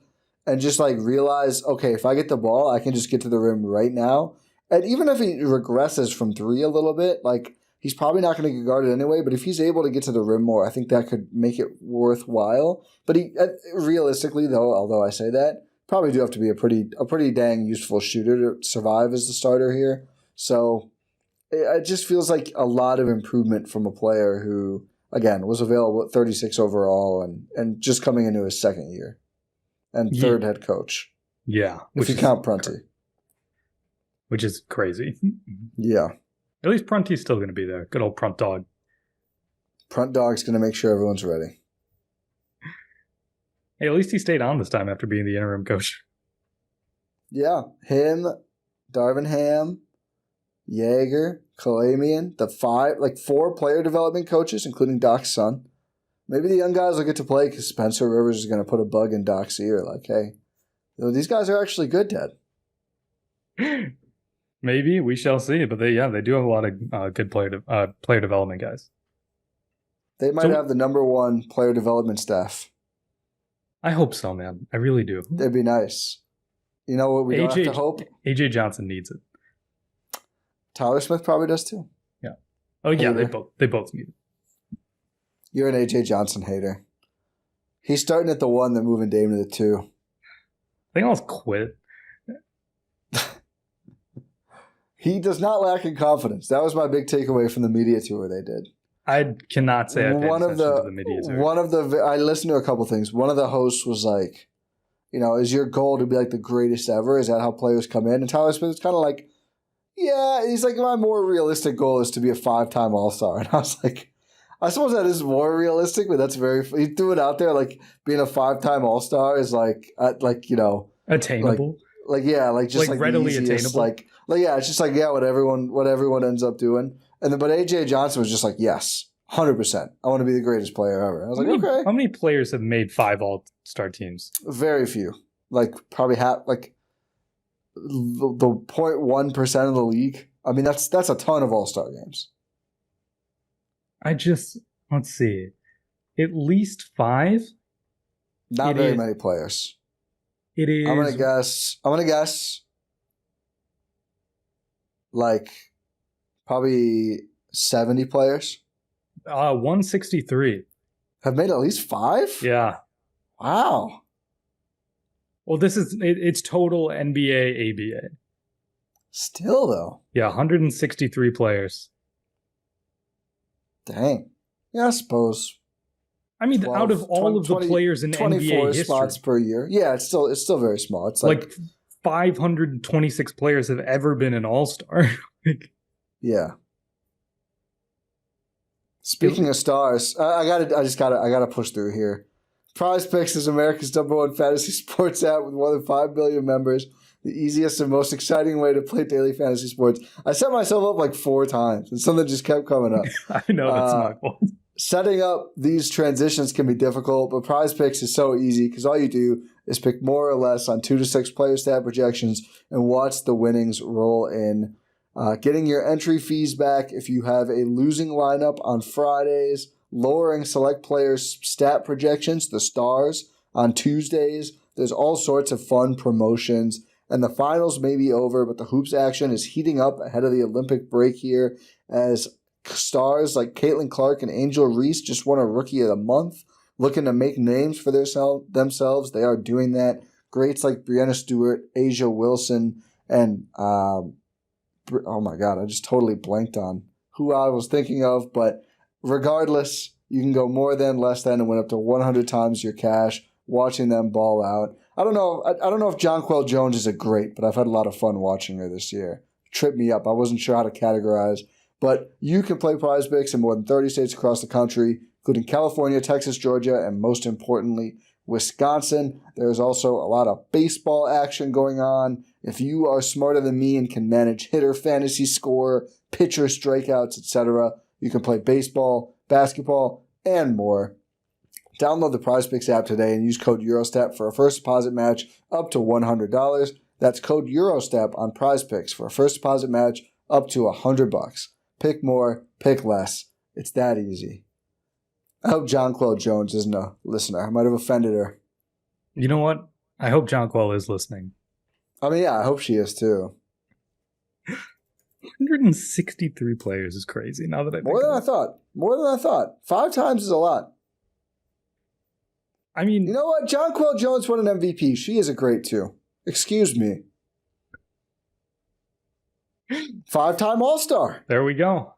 And just, like, realize, okay, if I get the ball, I can just get to the rim right now. And even if he regresses from 3 a little bit, like, he's probably not going to get guarded anyway. But if he's able to get to the rim more, I think that could make it worthwhile. But realistically, though, although I say that, probably do have to be a pretty dang useful shooter to survive as the starter here. So it just feels like a lot of improvement from a player who, again, was available at 36 overall and just coming into his second year and third head coach. Yeah, if you count Prunty. Which is crazy. Yeah. At least Prunty's still going to be there. Good old Prunt Dog. Prunt Dog's going to make sure everyone's ready. Hey, at least he stayed on this time after being the interim coach. Yeah. Him, Darvin Ham, Jaeger, Kalamian, the 4 player development coaches, including Doc's son. Maybe the young guys will get to play because Spencer Rivers is going to put a bug in Doc's ear. Like, hey, these guys are actually good, Dad. Maybe we shall see, but they do have a lot of good player development guys. They might have the number 1 player development staff. I hope so, man. I really do. It'd be nice. You know what we don't have to hope? AJ Johnson needs it. Tyler Smith probably does too. Yeah. Oh yeah, they both need it. You're an AJ Johnson hater. He's starting at the 1, then moving Dame to the 2. I think I'll quit. He does not lack in confidence. That was my big takeaway from the media tour they did. I cannot say I paid attention to the media tour. I listened to a couple things. One of the hosts was like, is your goal to be like the greatest ever? Is that how players come in? And Tyler Smith was kind of like, yeah. He's like, my more realistic goal is to be a 5-time All-Star. And I was like, I suppose that is more realistic, but that's he threw it out there like being a 5-time All-Star is attainable. Just readily attainable. It's just what everyone ends up doing. But AJ Johnson was just like, yes, 100%. I want to be the greatest player ever. I was okay. How many players have made 5 All-Star teams? Very few. Probably half. The 0.1% of the league. I mean, that's a ton of All-Star games. Let's see. At least 5? Not very many players. It is. I'm gonna guess. Probably 70 players. 163 have made at least 5. Yeah. Wow. Well, it's total NBA, ABA. Still though. Yeah, 163 players. Dang. Yeah, I suppose. I mean, out of all of the players in 24 NBA history, spots per year. Yeah, it's still very small. It's like 526 players have ever been an All-Star. Yeah. Speaking of stars, I gotta push through here. Prize Picks is America's #1 fantasy sports app with more than 5 million members. The easiest and most exciting way to play daily fantasy sports. I set myself up like 4 times, and something just kept coming up. I know that's my fault. Setting up these transitions can be difficult, but Prize Picks is so easy because all you do is pick more or less on 2 to 6 player stat projections and watch the winnings roll in. Getting your entry fees back if you have a losing lineup on Fridays, lowering select players' stat projections, the stars, on Tuesdays. There's all sorts of fun promotions. And the finals may be over, but the hoops action is heating up ahead of the Olympic break here as stars like Caitlin Clark and Angel Reese just won a Rookie of the Month, looking to make names for themselves. They are doing that. Greats like Breanna Stewart, Asia Wilson, and oh my God, I just totally blanked on who I was thinking of. But regardless, you can go more than, less than, and win up to 100 times your cash watching them ball out. I don't know if Jonquel Jones is a great, but I've had a lot of fun watching her this year. Tripped me up. I wasn't sure how to categorize. But you can play Prize Picks in more than 30 states across the country, including California, Texas, Georgia, and most importantly, Wisconsin. There's also a lot of baseball action going on. If you are smarter than me and can manage hitter, fantasy score, pitcher strikeouts, etc., you can play baseball, basketball, and more. Download the Prize Picks app today and use code EuroStep for a first deposit match up to $100. That's code EuroStep on Prize Picks for a first deposit match up to $100. Pick more, pick less. It's that easy. I hope Jonquel Jones isn't a listener. I might have offended her. You know what? I hope Jonquel is listening. I mean, yeah, I hope she is too. 163 players is crazy. Now that I think More than I thought. 5 times is a lot. I mean, you know what? Jonquel Jones won an MVP. She is a great too. Excuse me. 5-time All-Star. There we go.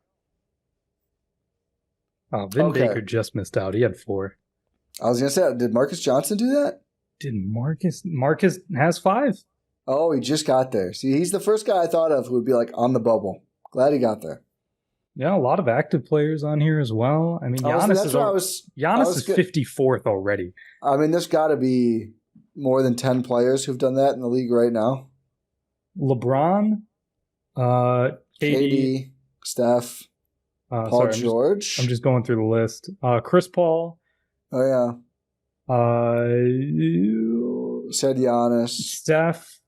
Oh, Vin Baker just missed out. He had 4. I was going to say, did Marcus Johnson do that? Did Marcus has 5. Oh, he just got there. See, he's the first guy I thought of who would be like on the bubble. Glad he got there. Yeah, a lot of active players on here as well. I mean, Giannis is 54th already. I mean, there's got to be more than 10 players who've done that in the league right now. LeBron, KD, Steph, Paul George. I'm just going through the list. Chris Paul. Oh, yeah. Said Giannis. Steph.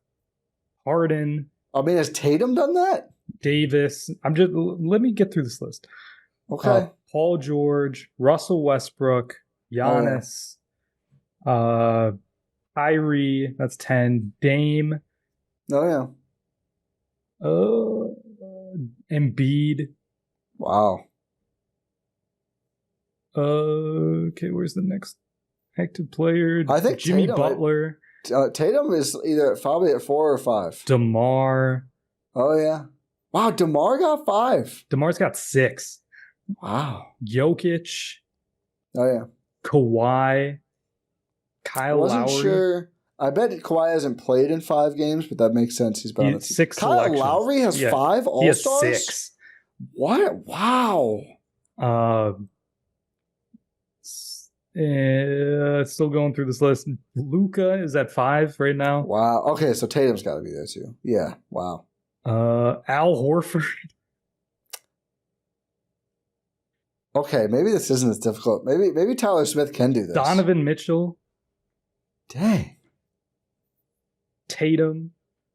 Harden. I mean, has Tatum done that? Davis. Let me get through this list. Okay. Paul George, Russell Westbrook, Giannis, Kyrie, that's 10. Dame. Oh, yeah. Embiid. Wow. Okay, where's the next active player? I think Jimmy Tatum, Butler. Tatum is probably at 4 or 5. DeMar. Oh, yeah. Wow, DeMar got 5. DeMar's got 6. Wow. Jokic. Oh, yeah. Kawhi. Kyle Lowry. Wasn't sure. I bet Kawhi hasn't played in 5 games, but that makes sense. He's been on the team. 6 Kyle selections. Lowry has 5 All-Stars? He has 6. What? Wow. Still going through this list. Luka is at 5 right now. Wow. Okay, so Tatum's got to be there too. Yeah. Wow. Al Horford. Okay, maybe this isn't as difficult. Maybe Tyler Smith can do this. Donovan Mitchell. Dang. Tatum.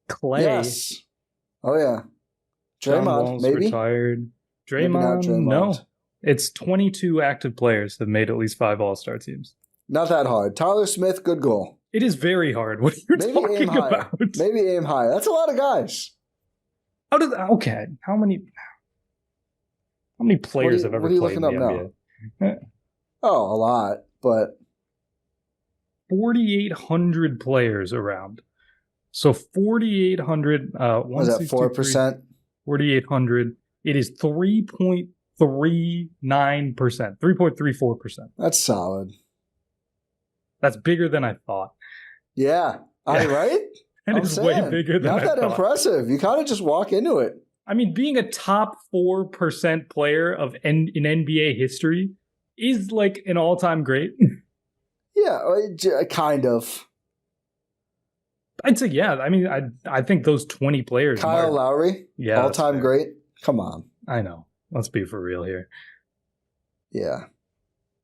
Clay. Yes. Oh yeah. Draymond, maybe. Retired. Maybe not Draymond. No. It's 22 active players that made at least 5 All-Star teams. Not that hard. Tyler Smith, good goal. It is very hard. What are you talking about? Maybe aim higher. That's a lot of guys. Okay. How many players have ever played in the NBA? Now? Oh, a lot, but 4,800 players around. So 4,800. Was that 4%? 4,800. It is 3.39%, 3.34%. That's solid. That's bigger than I thought. Yeah. Right? And it's way bigger than I thought. Not that impressive. You kind of just walk into it. I mean, being a top 4% player in NBA history is like an all-time great. Yeah, kind of. I'd say, yeah. I mean, I think those 20 players. Kyle Lowry, yeah, all-time great. Come on. I know. Let's be for real here. Yeah.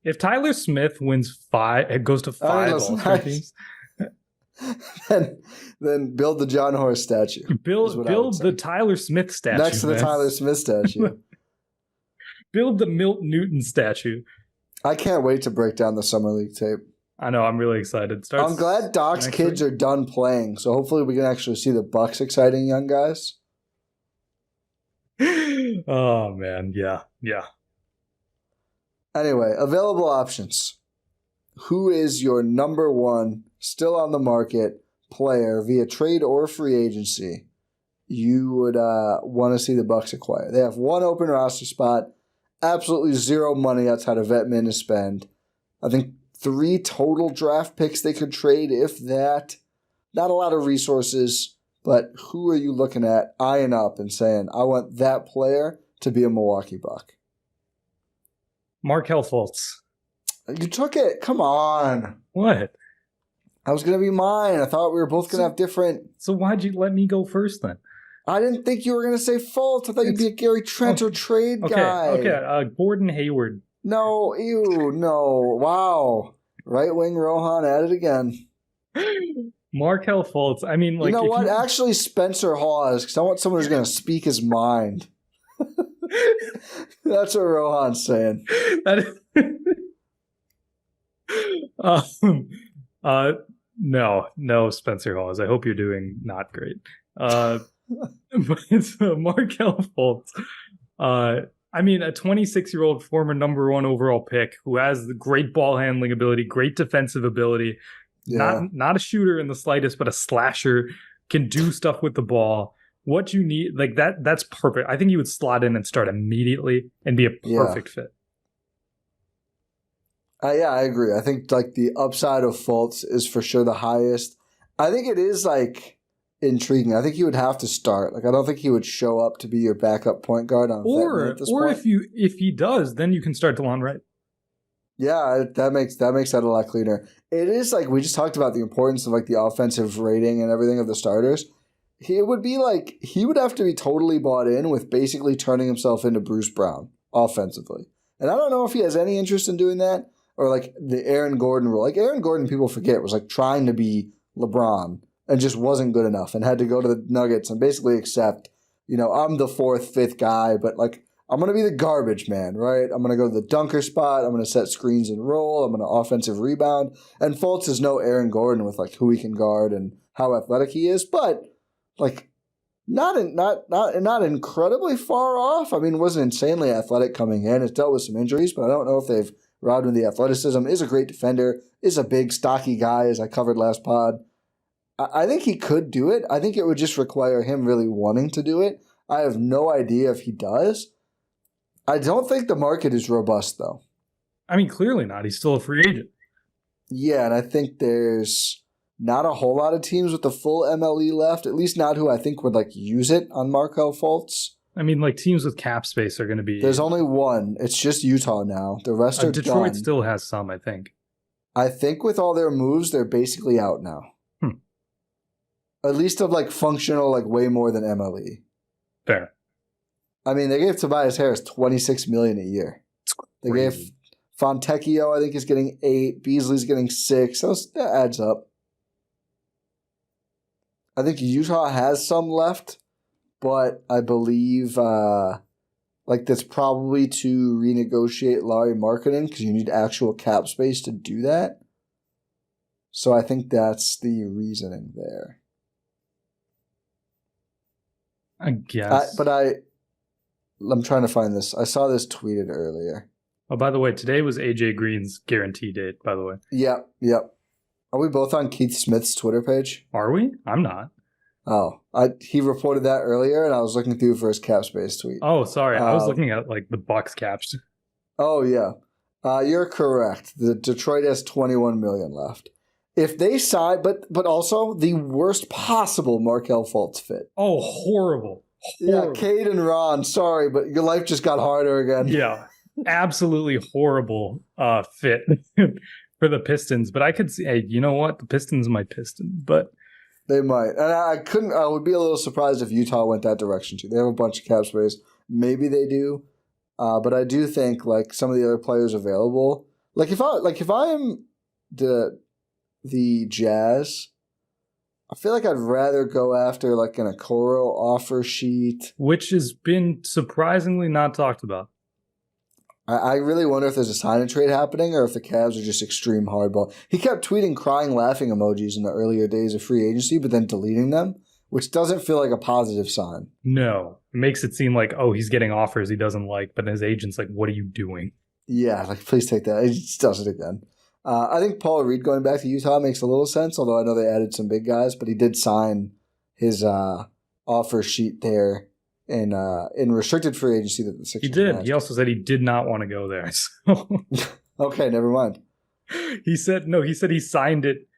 If Tyler Smith wins 5, it goes to 5 All-Star teams. Then build the John Horst statue. Build the Tyler Smith statue. Next to the Tyler Smith statue. Build the Milt Newton statue. I can't wait to break down the Summer League tape. I know. I'm really excited. I'm glad Doc's kids are done playing, so hopefully we can actually see the Bucks exciting young guys. Oh, man. Yeah. Anyway, available options. Who is your number one, still on the market, player via trade or free agency you would want to see the Bucks acquire? They have one open roster spot, absolutely zero money outside of Vetman to spend. I think 3 total draft picks they could trade, if that. Not a lot of resources, but who are you looking at, eyeing up and saying, I want that player to be a Milwaukee Buck? Markelle Fultz. You took it. Come on. What? I was going to be mine. I thought we were both going to have different. So why'd you let me go first then? I didn't think you were going to say Fultz. I thought you'd be a Gary Trent or trade guy. Okay. Gordon Hayward. No. Ew. No. Wow. Right wing Rohan at it again. Markelle Fultz. I mean, like, you know what? Actually, Spencer Hawes, because I want someone who's going to speak his mind. That's what Rohan's saying. No, Spencer Hawes. I hope you're doing not great. But it's Markelle Fultz. I mean, a 26-year-old former number 1 overall pick who has the great ball handling ability, great defensive ability. Yeah. Not a shooter in the slightest, but a slasher, can do stuff with the ball. What you need, like that's perfect. I think you would slot in and start immediately and be a perfect fit. Yeah, I agree. I think like the upside of Fultz is for sure the highest. I think it is like intriguing. I think he would have to start. Like I don't think he would show up to be your backup point guard on or if he does, then you can start Delon Wright. Yeah, that makes that a lot cleaner. It is like we just talked about the importance of like the offensive rating and everything of the starters. It would be like he would have to be totally bought in with basically turning himself into Bruce Brown offensively. And I don't know if he has any interest in doing that or like the Aaron Gordon rule. Like Aaron Gordon, people forget, was like trying to be LeBron and just wasn't good enough and had to go to the Nuggets and basically accept, I'm the 4th, 5th guy, but like I'm going to be the garbage man, right? I'm going to go to the dunker spot. I'm going to set screens and roll. I'm going to offensive rebound. And Fultz is no Aaron Gordon with like who he can guard and how athletic he is, but like not incredibly far off. I mean, wasn't insanely athletic coming in. It's dealt with some injuries, but I don't know if they've robbed him of the athleticism. Is a great defender. Is a big, stocky guy, as I covered last pod. I think he could do it. I think it would just require him really wanting to do it. I have no idea if he does. I don't think the market is robust, though. I mean, clearly not. He's still a free agent. Yeah, and I think there's not a whole lot of teams with the full MLE left, at least not who I think would like use it on Markelle Fultz. I mean, like teams with cap space are going to be. There's only one. It's just Utah now. The rest are Detroit done. Still has some, I think. I think with all their moves, they're basically out now. At least of like functional, like way more than MLE. Fair. I mean, they gave Tobias Harris $26 million a year. They gave Fontecchio, I think, is getting 8. Beasley's getting 6. That adds up. I think Utah has some left, but I believe like that's probably to renegotiate Larry Marketing because you need actual cap space to do that. So I think that's the reasoning there. I guess. I'm trying to find this. I saw this tweeted earlier. Oh, by the way, today was AJ Green's guarantee date, by the way. Yep. Are we both on Keith Smith's Twitter page? Are we? I'm not. Oh, he reported that earlier, and I was looking through for his cap space tweet. Oh, sorry. I was looking at like the Bucks caps. Oh, yeah. You're correct. The Detroit has $21 million left. If they sign, but also the worst possible Markelle Fultz fit. Oh, horrible. Horrible. Yeah, Cade and Ron, sorry, but your life just got harder again. Yeah, absolutely horrible fit for the Pistons. But I could see, hey, you know what? The Pistons might Piston, but they might. And I would be a little surprised if Utah went that direction too. They have a bunch of cap space. Maybe they do. But I do think like some of the other players available, if I am the Jazz, I feel like I'd rather go after like an Okoro offer sheet, which has been surprisingly not talked about. I really wonder if there's a sign and trade happening or if the Cavs are just extreme hardball. He kept tweeting crying, laughing emojis in the earlier days of free agency, but then deleting them, which doesn't feel like a positive sign. No, it makes it seem like, oh, he's getting offers he doesn't like, but his agent's like, what are you doing? Yeah, like please take that. He just does it again. I think Paul Reed going back to Utah makes a little sense, although I know they added some big guys, but he did sign his offer sheet there in restricted free agency that the Sixers. He did. Matched. He also said he did not want to go there. So. Okay, never mind. He said he signed it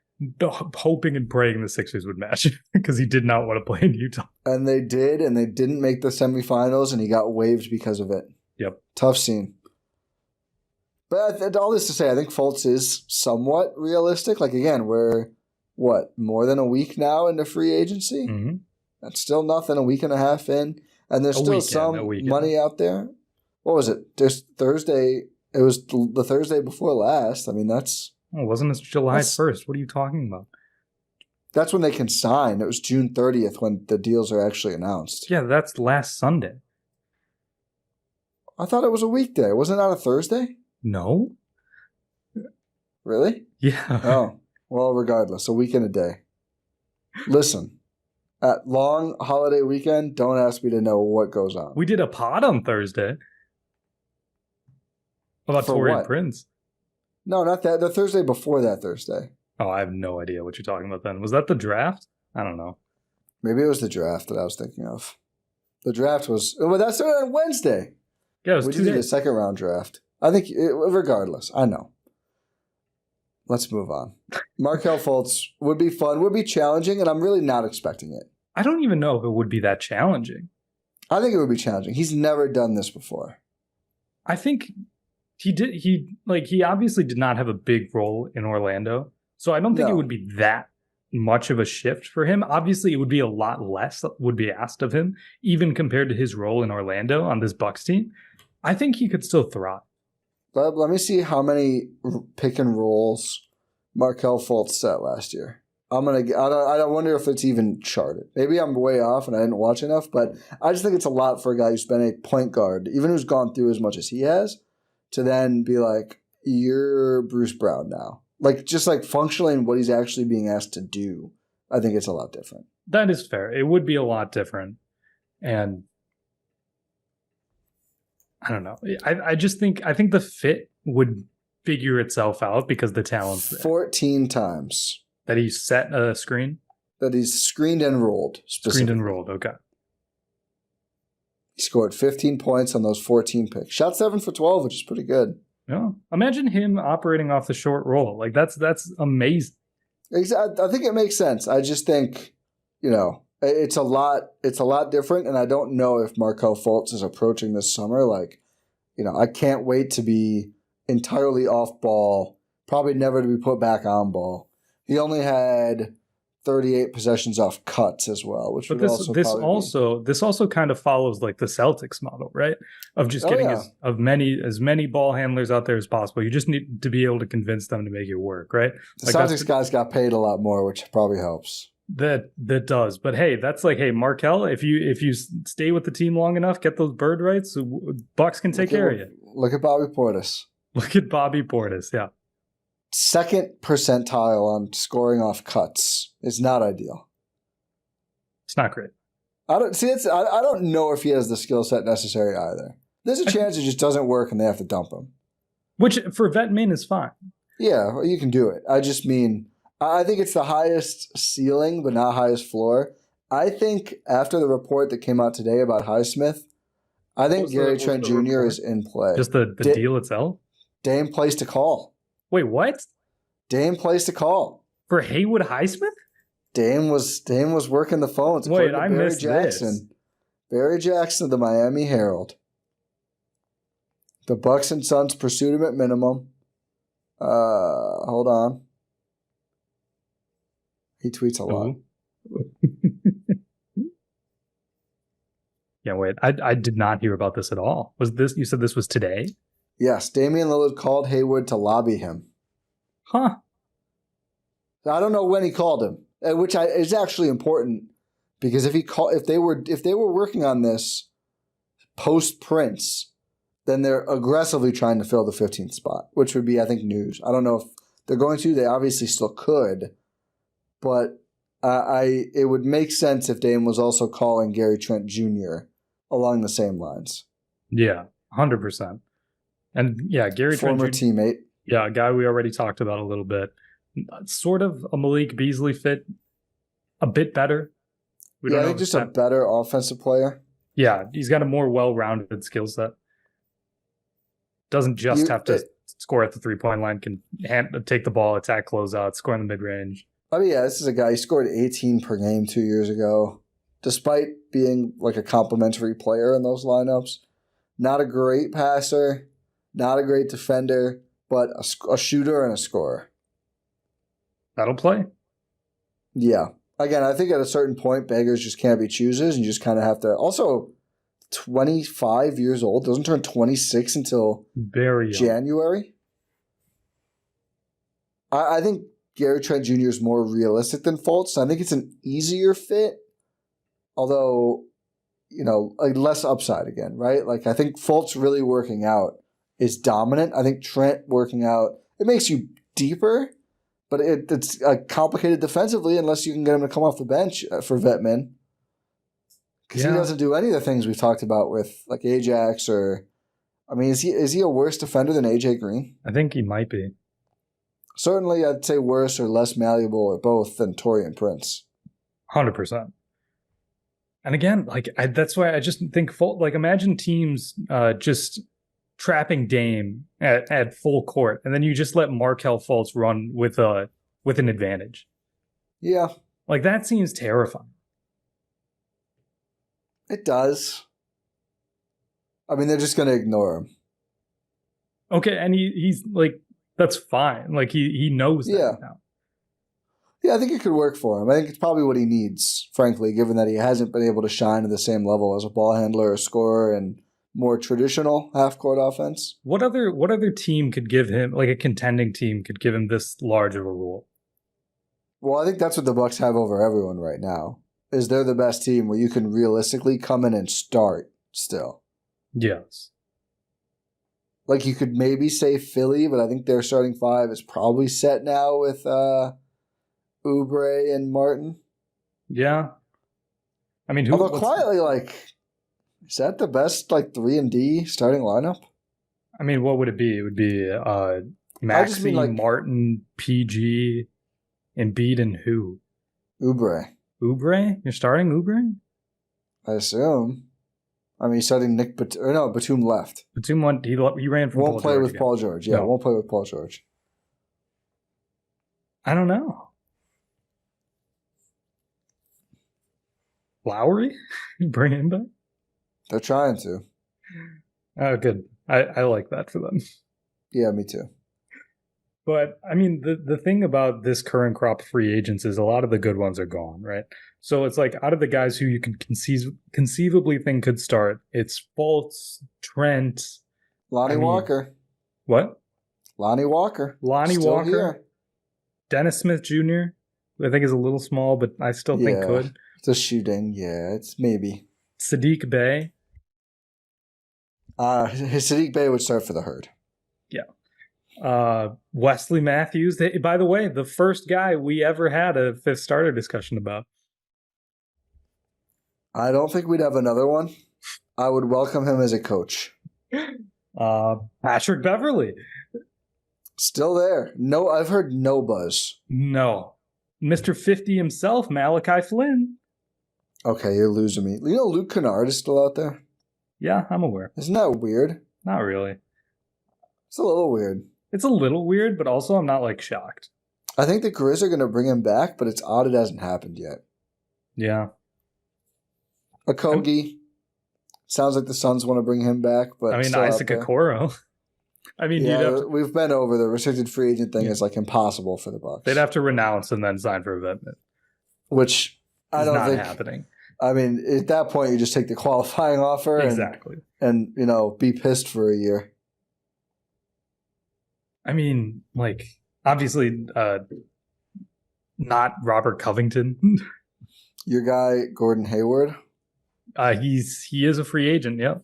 hoping and praying the Sixers would match because he did not want to play in Utah. And they did, and they didn't make the semifinals, and he got waived because of it. Yep. Tough scene. But all this to say, I think Fultz is somewhat realistic. Like, again, we're, more than a week now into free agency? Mm-hmm. That's still nothing, a week and a half in. And there's still some money out there. What was it? There's Thursday. It was the Thursday before last. I mean, that's... Oh, wasn't it July 1st? What are you talking about? That's when they can sign. It was June 30th when the deals are actually announced. Yeah, that's last Sunday. I thought it was a weekday. Wasn't that a Thursday? No. Really? Yeah. Oh, well, regardless, a week and a day. Listen, at long holiday weekend, don't ask me to know what goes on. We did a pod on Thursday about Taurean Prince. No, not that. The Thursday before that Thursday. Oh, I have no idea what you're talking about then. Was that the draft? I don't know. Maybe it was the draft that I was thinking of. The draft was... Well, that started on Wednesday. Yeah, it was we did the second round draft. I think, regardless, I know. Let's move on. Markelle Fultz would be fun, would be challenging, and I'm really not expecting it. I don't even know if it would be that challenging. I think it would be challenging. He's never done this before. I think he did. He obviously did not have a big role in Orlando, so I don't think it would be that much of a shift for him. Obviously, it would be a lot less that would be asked of him, even compared to his role in Orlando on this Bucks team. I think he could still thrive. Let me see how many pick and rolls Markelle Fultz set last year. I wonder if it's even charted. Maybe I'm way off and I didn't watch enough, but I just think it's a lot for a guy who's been a point guard, even who's gone through as much as he has, to then be like, you're Bruce Brown now. Like, just like functionally in what he's actually being asked to do. I think it's a lot different. That is fair. It would be a lot different. And I don't know. I think the fit would figure itself out because the talent's there. 14 times. That he set a screen? That he's screened and rolled. Screened and rolled, okay. He scored 15 points on those 14 picks. Shot 7 for 12, which is pretty good. Yeah. Imagine him operating off the short roll. Like, that's amazing. I think it makes sense. I just think, it's a lot different, and I don't know if Markelle Fultz is approaching this summer. Like, I can't wait to be entirely off ball, probably never to be put back on ball. He only had 38 possessions off cuts as well, which this also kind of follows like the Celtics model, right? Of just getting as many ball handlers out there as possible. You just need to be able to convince them to make it work, right? The Celtics guys got paid a lot more, which probably helps. That does, but hey, that's like, hey, Markelle, if you stay with the team long enough, get those bird rights, Bucks can take care of you. Look at Bobby Portis. Yeah. Second percentile on scoring off cuts is not ideal. It's not great. I don't know if he has the skill set necessary either. There's a chance it just doesn't work and they have to dump him. Which for vet min is fine. Yeah, you can do it. I just mean, I think it's the highest ceiling, but not highest floor. I think after the report that came out today about Highsmith, I think Gary Trent Jr. is in play. Just the deal itself? Dame plays to call. Wait, what? Dame plays to call. For Haywood Highsmith? Dame was working the phones. Wait, I missed Jackson. This. Barry Jackson of the Miami Herald. The Bucks and Suns pursued him at minimum. Hold on. He tweets a lot. Yeah, wait. I did not hear about this at all. You said this was today? Yes. Damian Lillard called Hayward to lobby him. Huh. I don't know when he called him, which is actually important because if they were working on this post Prince, then they're aggressively trying to fill the 15th spot, which would be, I think, news. I don't know if they're going to. They obviously still could, but it would make sense if Dame was also calling Gary Trent Jr. along the same lines. Yeah, 100%. And yeah, Gary Trent Jr. Former teammate. Yeah, a guy we already talked about a little bit. Sort of a Malik Beasley fit, a bit better. I think just a better offensive player. Yeah, he's got a more well-rounded skill set. Doesn't just have to score at the three-point line, can take the ball, attack, close out, score in the mid-range. I mean, yeah, this is a guy, he scored 18 per game 2 years ago, despite being like a complimentary player in those lineups. Not a great passer, not a great defender, but a shooter and a scorer. That'll play. Yeah. Again, I think at a certain point, beggars just can't be choosers. You just kind of have to. Also, 25 years old, doesn't turn 26 until very young. January. I think Gary Trent Jr. is more realistic than Fultz. I think it's an easier fit, although, like less upside again, right? Like I think Fultz really working out is dominant. I think Trent working out, it makes you deeper. But it's complicated defensively unless you can get him to come off the bench for Vetman. Because he doesn't do any of the things we've talked about with like Ajax or... I mean, is he a worse defender than AJ Green? I think he might be. Certainly, I'd say worse or less malleable or both than Taurean Prince. 100%. And again, that's why I just think... imagine teams just... trapping Dame at full court, and then you just let Markelle Fultz run with an advantage. Yeah. That seems terrifying. It does. I mean, they're just going to ignore him. Okay, and he's that's fine. He knows that now. Yeah, I think it could work for him. I think it's probably what he needs, frankly, given that he hasn't been able to shine at the same level as a ball handler or scorer and more traditional half-court offense. What other team could give him, a contending team could give him this large of a role? Well, I think that's what the Bucks have over everyone right now, is they're the best team where you can realistically come in and start still. Yes. You could maybe say Philly, but I think their starting five is probably set now with Oubre and Martin. Yeah. I mean, although quietly, is that the best 3-and-D starting lineup? I mean, what would it be? It would be Maxey, Martin, PG, Embiid, and who? Oubre. Oubre? You're starting Oubre? I assume. I mean, he's starting Batum left. Batum won. He ran from Won't play with Paul George. Yeah, won't play with Paul George. I don't know. Lowry? Bring him back? They're trying to. Oh, good. I like that for them. Yeah, me too. But, I mean, the thing about this current crop of free agents is a lot of the good ones are gone, right? So it's out of the guys who you can conceivably think could start, it's Fultz, Trent. Lonnie Walker. What? Lonnie Walker. Lonnie still Walker. Here. Dennis Smith Jr., I think is a little small, but I still think could. The shooting, it's maybe. Sadiq Bey. Sadiq Bey would start for the Herd. Yeah. Wesley Matthews. By the way, the first guy we ever had a fifth starter discussion about. I don't think we'd have another one. I would welcome him as a coach. Patrick Beverley. Still there. No, I've heard no buzz. No. Mr. 50 himself, Malachi Flynn. Okay, you're losing me. You know Luke Kennard is still out there? Yeah, I'm aware. Isn't that weird? Not really. It's a little weird. It's a little weird, but also I'm not shocked. I think the Grizz are going to bring him back, but it's odd it hasn't happened yet. Yeah. Okogie, Sounds like the Suns want to bring him back, but I mean, Isaac Okoro. I mean, we've been over the restricted free agent thing is like impossible for the Bucks. They'd have to renounce and then sign for a vet, which I don't think happening. I mean, at that point, you just take the qualifying offer and be pissed for a year. I mean, like, obviously, not Robert Covington. Your guy, Gordon Hayward? He is a free agent, yep.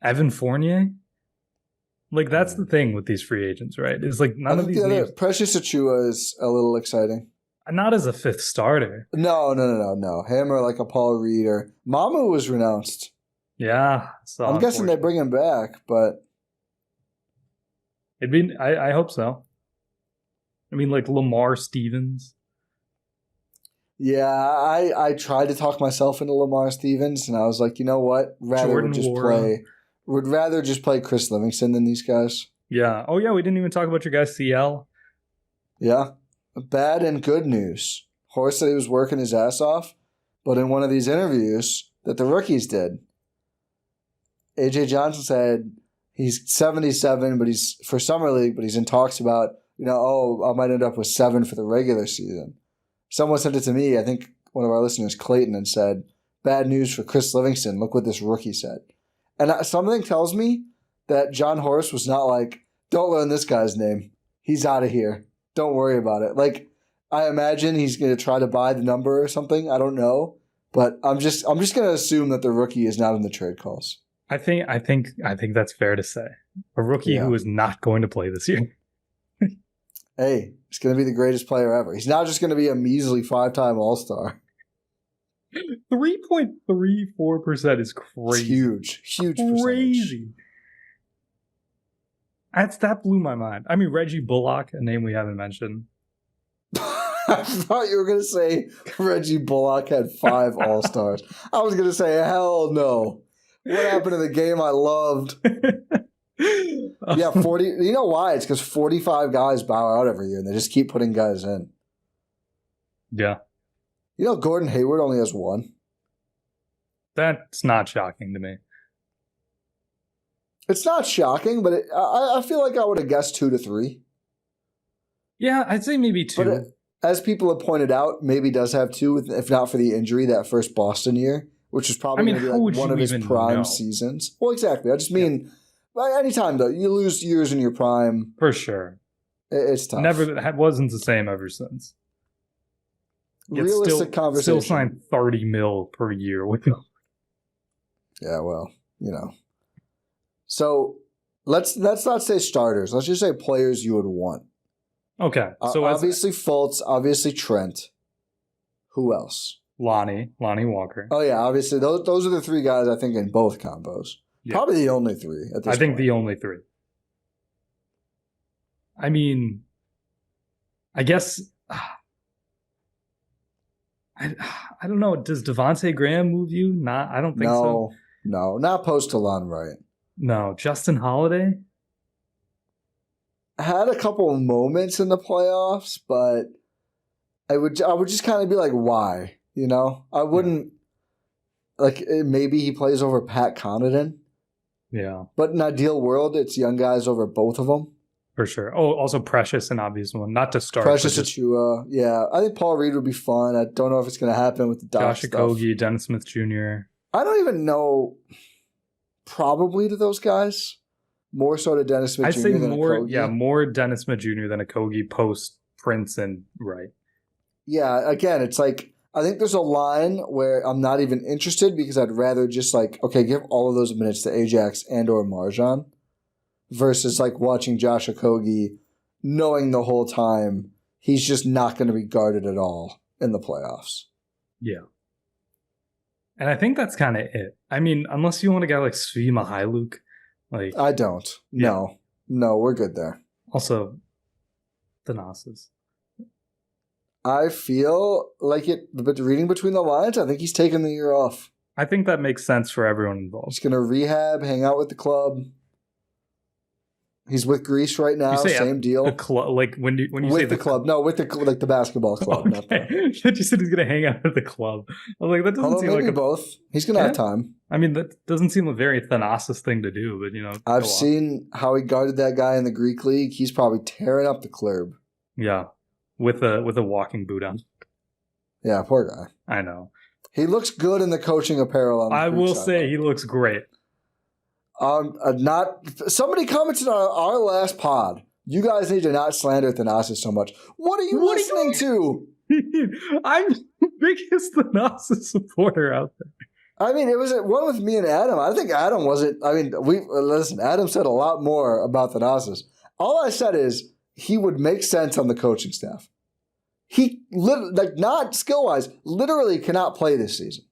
Evan Fournier? Like, that's the thing with these free agents, right? It's like none of these names. Precious Achiuwa is a little exciting. Not as a fifth starter. No. Him or like a Paul Reed or Mamu was renounced. Yeah. I'm guessing they bring him back, but it'd be. I hope so. I mean, like Lamar Stevens. Yeah, I tried to talk myself into Lamar Stevens, and I was like, you know what? Would rather just play Chris Livingston than these guys. Yeah. Oh yeah, we didn't even talk about your guy CL. Yeah. Bad and good news. Horst said he was working his ass off, but in one of these interviews that the rookies did, AJ Johnson said he's 77, but he's for summer league, but he's in talks about, I might end up with 7 for the regular season. Someone sent it to me, I think one of our listeners, Clayton, and said, bad news for Chris Livingston. Look what this rookie said. And something tells me that John Horst was not like, don't learn this guy's name. He's out of here. Don't worry about it. Like, I imagine he's going to try to buy the number or something. I don't know, but I'm just going to assume that the rookie is not in the trade calls. I think that's fair to say. A rookie who is not going to play this year. Hey, he's going to be the greatest player ever. He's not just going to be a measly 5-time All-Star. 3.34% is crazy. It's huge crazy. That blew my mind. I mean, Reggie Bullock, a name we haven't mentioned. I thought you were going to say Reggie Bullock had 5 All-Stars. I was going to say, hell no. What happened to the game I loved? Yeah, 40. You know why? It's because 45 guys bow out every year, and they just keep putting guys in. Yeah. Gordon Hayward only has 1. That's not shocking to me. It's not shocking, but I feel like I would have guessed 2 to 3. Yeah, I'd say maybe 2. But as people have pointed out, maybe does have 2, if not for the injury that first Boston year, which is probably going to be like one of his prime seasons. Well, exactly. I just mean, anytime though, you lose years in your prime. For sure. It's tough. Never wasn't the same ever since. Realistic conversation. Still signed $30 million per year with him. Yeah, well, So let's not say starters. Let's just say players you would want. Okay. So obviously Fultz, obviously Trent. Who else? Lonnie Walker. Oh yeah, obviously those are the 3 guys I think in both combos. Yeah. Probably the only 3 at this point. I think the only 3. I mean, I guess I don't know. Does Devontae Graham move you? Not. I don't think so. No, not post Delon Wright. No, Justin Holiday had a couple of moments in the playoffs, but I would just kind of be like, why? I wouldn't like. Maybe he plays over Pat Connaughton. Yeah, but in an ideal world, it's young guys over both of them. For sure. Oh, also Precious, an obvious one. Not to start. Precious Achiuwa. Yeah, I think Paul Reed would be fun. I don't know if it's going to happen with the Doc Josh Okogie, Dennis Smith Jr. I don't even know. Probably to those guys. More so to Dennis Smith Jr. than Okogie. Yeah, more Dennis Smith Jr. than Okogie post Prince and Wright. Yeah, again, it's like, I think there's a line where I'm not even interested because I'd rather just give all of those minutes to Ajax and or MarJon versus watching Josh Okogie knowing the whole time he's just not going to be guarded at all in the playoffs. Yeah. And I think that's kind of it. I mean, unless you want a guy like Svi Mihailuk. I don't. Yeah. No, we're good there. Also, Thanasis. I feel like but reading between the lines, I think he's taking the year off. I think that makes sense for everyone involved. He's going to rehab, hang out with the club, He's with Greece right now. Same deal. The club, like when you with say the club, no, with the basketball club. Okay, you said he's gonna hang out at the club. I was like, that doesn't seem like both. He's gonna have time. I mean, that doesn't seem a very Thanasis thing to do, but I've seen how he guarded that guy in the Greek league. He's probably tearing up the club. Yeah, with a walking boot on. Yeah, poor guy. I know. He looks good in the coaching apparel. I will say he looks great. Somebody commented on our last pod. You guys need to not slander Thanasis so much. What are you listening to? I'm the biggest Thanasis supporter out there. I mean, it was one with me and Adam. I think Adam wasn't. I mean, Adam said a lot more about Thanasis. All I said is he would make sense on the coaching staff. He not skill wise, literally cannot play this season.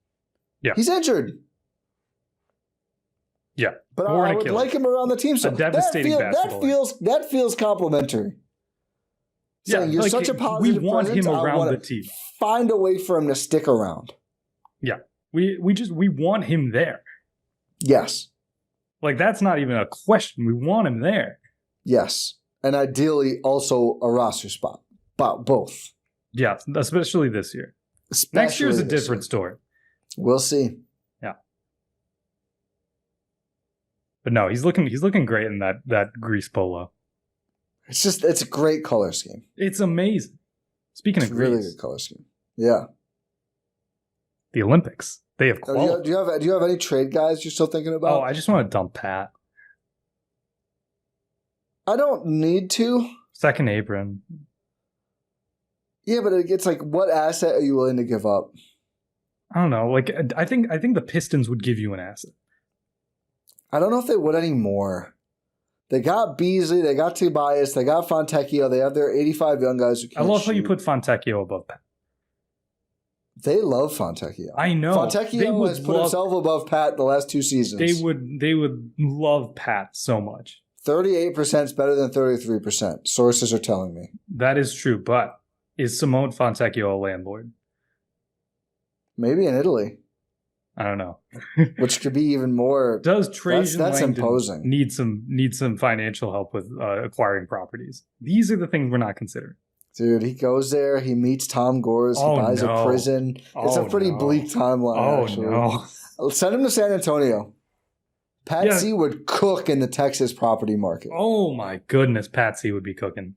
Yeah, he's injured. Yeah, but I would like him around the team. So that feels complimentary. Yeah, saying you're such a positive. We want him around the team. Find a way for him to stick around. Yeah, we want him there. Yes, like that's not even a question. We want him there. Yes, and ideally also a roster spot. But both. Yeah, especially this year. Next year is a different story. We'll see. But no, he's looking great in that Greece polo. It's a great color scheme. It's amazing. Speaking of Greece, really good color scheme. Yeah. The Olympics. They have qualified. Do you have any trade guys you're still thinking about? Oh, I just want to dump Pat. I don't need to. Second apron. Yeah, but it's like, what asset are you willing to give up? I don't know. Like, I think the Pistons would give you an asset. I don't know if they would anymore. They got Beasley, they got Tobias, they got Fontecchio, they have their 85 young guys who can't I love shoot. how you put Fontecchio above Pat. They love Fontecchio. I know. Fontecchio has put himself above Pat the last 2 seasons. They would love Pat so much. 38% is better than 33%. Sources are telling me. That is true, but is Simone Fontecchio a landlord? Maybe in Italy. I don't know. Which could be even more. Does Trajan that's imposing. Need some financial help with acquiring properties? These are the things we're not considering. Dude, he goes there. He meets Tom Gores. He buys a prison. It's a pretty bleak timeline, actually. No. Send him to San Antonio. Patsy would cook in the Texas property market. Oh, my goodness. Patsy would be cooking.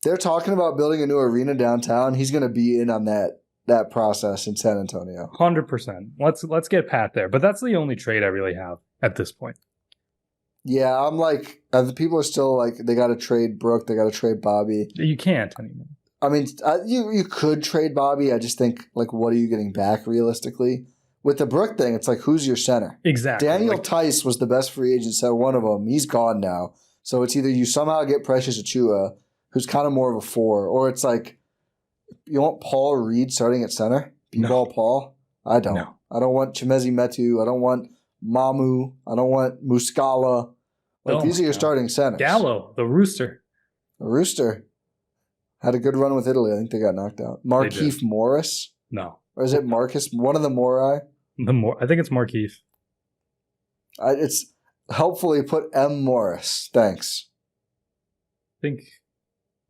They're talking about building a new arena downtown. He's going to be in on that process in San Antonio. 100%. Let's get Pat there. But that's the only trade I really have at this point. Yeah, I'm like, the people are still like, they got to trade Brooke. They got to trade Bobby. You can't anymore. I mean, you could trade Bobby. I just think, like, what are you getting back realistically? With the Brooke thing, it's like, who's your center? Exactly. Daniel Tice was the best free agent, so one of them. He's gone now. So it's either you somehow get Precious Achiuwa, who's kind of more of a 4, or it's like, you want Paul Reed starting at center? B-ball Paul? I don't. No. I don't want Chimezi Metu. I don't want Mamu. I don't want Muscala. These are your starting centers. Gallo, the Rooster. The Rooster. Had a good run with Italy. I think they got knocked out. Markieff Morris? No. Or is it Marcus? One of the Morai? I think it's Markieff. It's helpfully put M. Morris. Thanks. I think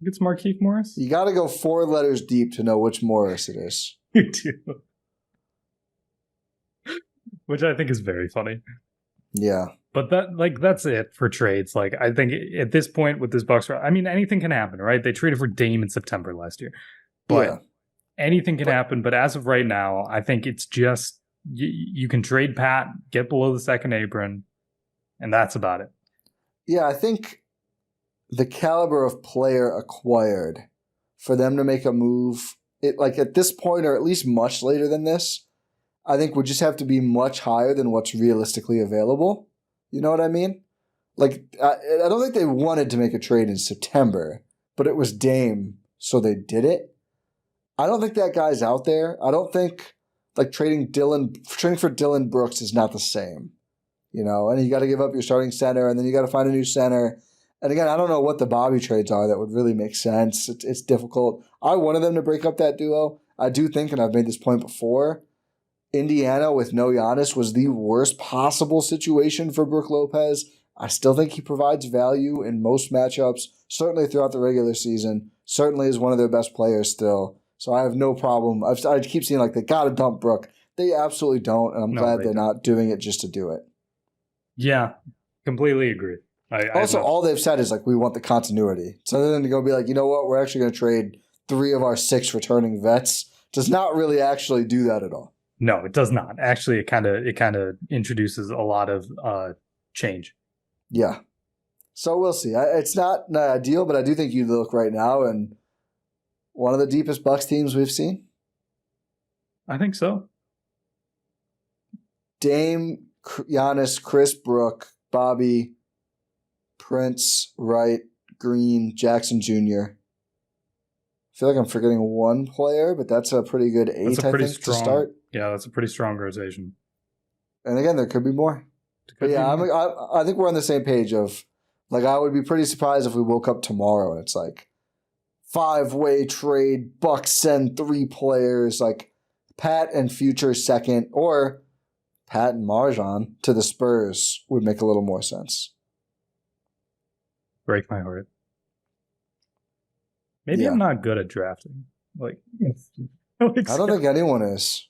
it's Markieff Morris. You got to go 4 letters deep to know which Morris it is. You do. Which I think is very funny. Yeah. But that's it for trades. Like, I think at this point with this Bucks, I mean, anything can happen, right? They traded for Dame in September last year. But anything can happen. But as of right now, I think it's just you can trade Pat, get below the second apron, and that's about it. Yeah, I think the caliber of player acquired for them to make a move, at this point, or at least much later than this, I think would just have to be much higher than what's realistically available. You know what I mean? Like, I don't think they wanted to make a trade in September, but it was Dame, so they did it. I don't think that guy's out there. I don't think, like, trading for Dylan Brooks is not the same. You know, and you got to give up your starting center, and then you got to find a new center. And again, I don't know what the Bobby trades are that would really make sense. It's difficult. I wanted them to break up that duo. I do think, and I've made this point before, Indiana with no Giannis was the worst possible situation for Brook Lopez I still think he provides value in most matchups, certainly throughout the regular season, certainly is one of their best players still. So I have no problem. I keep seeing like they got to dump Brook. They absolutely don't, and I'm glad they're not doing it just to do it. Yeah, completely agree. All they've said is like, we want the continuity. So then to go be like, you know what, we're actually going to trade 3 of our 6 returning vets does not really actually do that at all. No, it does not. Actually, it kind of introduces a lot of change. Yeah. So we'll see. It's not ideal, but I do think you look right now and one of the deepest Bucks teams we've seen. I think so. Dame, Giannis, Chris, Brook, Bobby, Prince, Wright, Green, Jackson Jr. I feel like I'm forgetting one player, but that's a pretty good 8, to start. Yeah, that's a pretty strong rotation. And again, there could be more. I think we're on the same page of, like, I would be pretty surprised if we woke up tomorrow and it's like 5-way trade, Bucks send 3 players, like Pat and Future second, or Pat and MarJon to the Spurs would make a little more sense. Break my heart. Maybe I'm not good at drafting. Like, I don't think anyone is.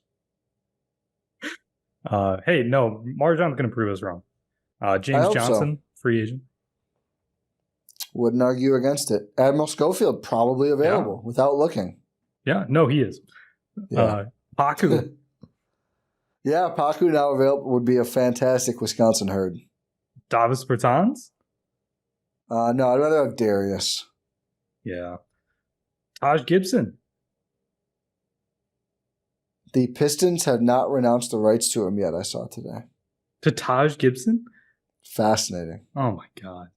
Hey, no, MarJon's going to prove us wrong. James Johnson, free agent. Wouldn't argue against it. Admiral Schofield probably available without looking. Yeah, no, he is. Yeah. Paku. Yeah, Paku now available would be a fantastic Wisconsin herd. Davis Bertans? No, I'd rather have Darius. Yeah. Taj Gibson. The Pistons have not renounced the rights to him yet, I saw today. To Taj Gibson? Fascinating. Oh, my God.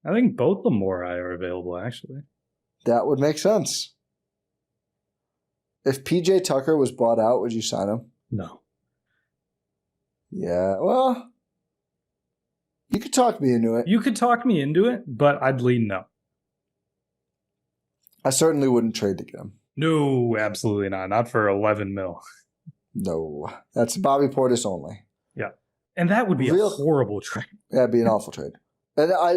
I think both Lamori are available, actually. That would make sense. If PJ Tucker was bought out, would you sign him? No. Yeah, well, you could talk me into it. You could talk me into it, but I'd lean no. I certainly wouldn't trade to get him. No, absolutely not. Not for 11 mil. No. That's Bobby Portis only. Yeah. And that would be a horrible trade. Yeah, it'd be an awful trade. And I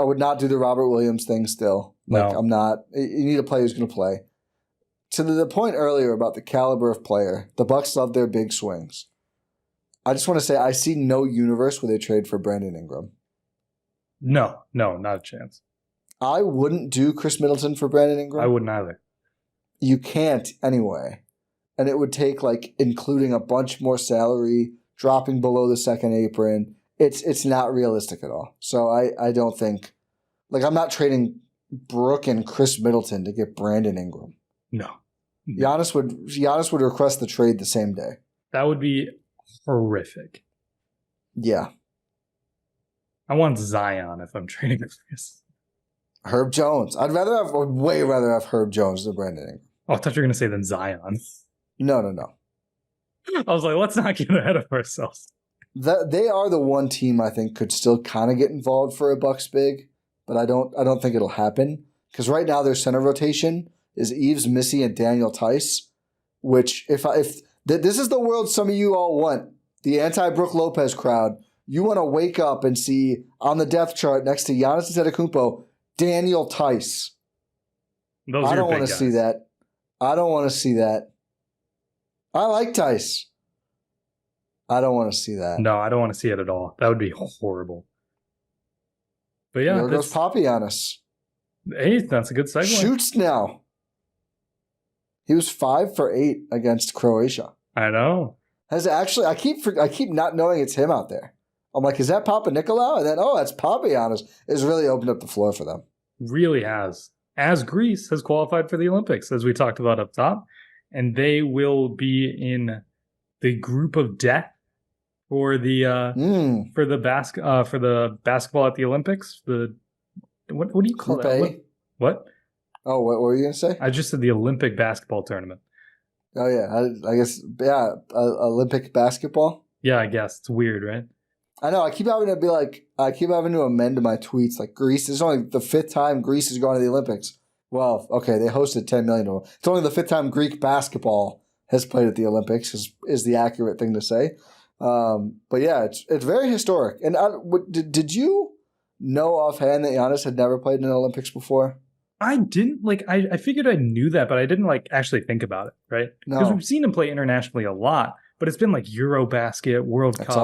would not do the Robert Williams thing still. Like, no. I'm not. You need a player who's going to play. To the point earlier about the caliber of player, the Bucks love their big swings. I just want to say I see no universe where they trade for Brandon Ingram. No, not a chance. I wouldn't do Chris Middleton for Brandon Ingram. I wouldn't either. You can't anyway. And it would take, like, including a bunch more salary, dropping below the second apron. It's not realistic at all. So I don't think, like, I'm not trading Brook and Chris Middleton to get Brandon Ingram. No. Giannis would request the trade the same day. That would be horrific. Yeah. I want Zion if I'm trading this. Herb Jones. I'd way rather have Herb Jones than Brandon Ingram. Oh, I thought you were going to say than Zion. No. I was like, let's not get ahead of ourselves. They are the one team I think could still kind of get involved for a Bucks big, but I don't think it'll happen because right now their center rotation is Yves Missy and Daniel Tice, which if this is the world some of you all want, the anti-Brook Lopez crowd, you want to wake up and see on the depth chart next to Giannis Antetokounmpo, Daniel Tice. I don't want to see that. I don't want to see that. I like Tice. I don't want to see that. No, I don't want to see it at all. That would be horrible. But yeah, there goes Papianis. Hey, that's a good segue. Shoots now. He was 5 for 8 against Croatia. I know. I keep not knowing it's him out there. I'm like, is that Papa Nicolau? And then, that's Papianis. It's really opened up the floor for them. Really has. As Greece has qualified for the Olympics, as we talked about up top. And they will be in the group of death for the basketball at the Olympics. What do you call that? What? Oh, what were you going to say? I just said the Olympic basketball tournament. Oh, yeah. I guess, Olympic basketball? Yeah, I guess. It's weird, right? I know. I keep having to amend my tweets. Like, Greece, this is only the 5th time Greece has gone to the Olympics. Well, okay, they hosted 10 million. It's only the 5th time Greek basketball has played at the Olympics, is the accurate thing to say. But yeah, it's very historic. And did you know offhand that Giannis had never played in the Olympics before? I didn't I figured I knew that, but I didn't actually think about it, right? Because we've seen him play internationally a lot, but it's been Eurobasket, World Cup. It's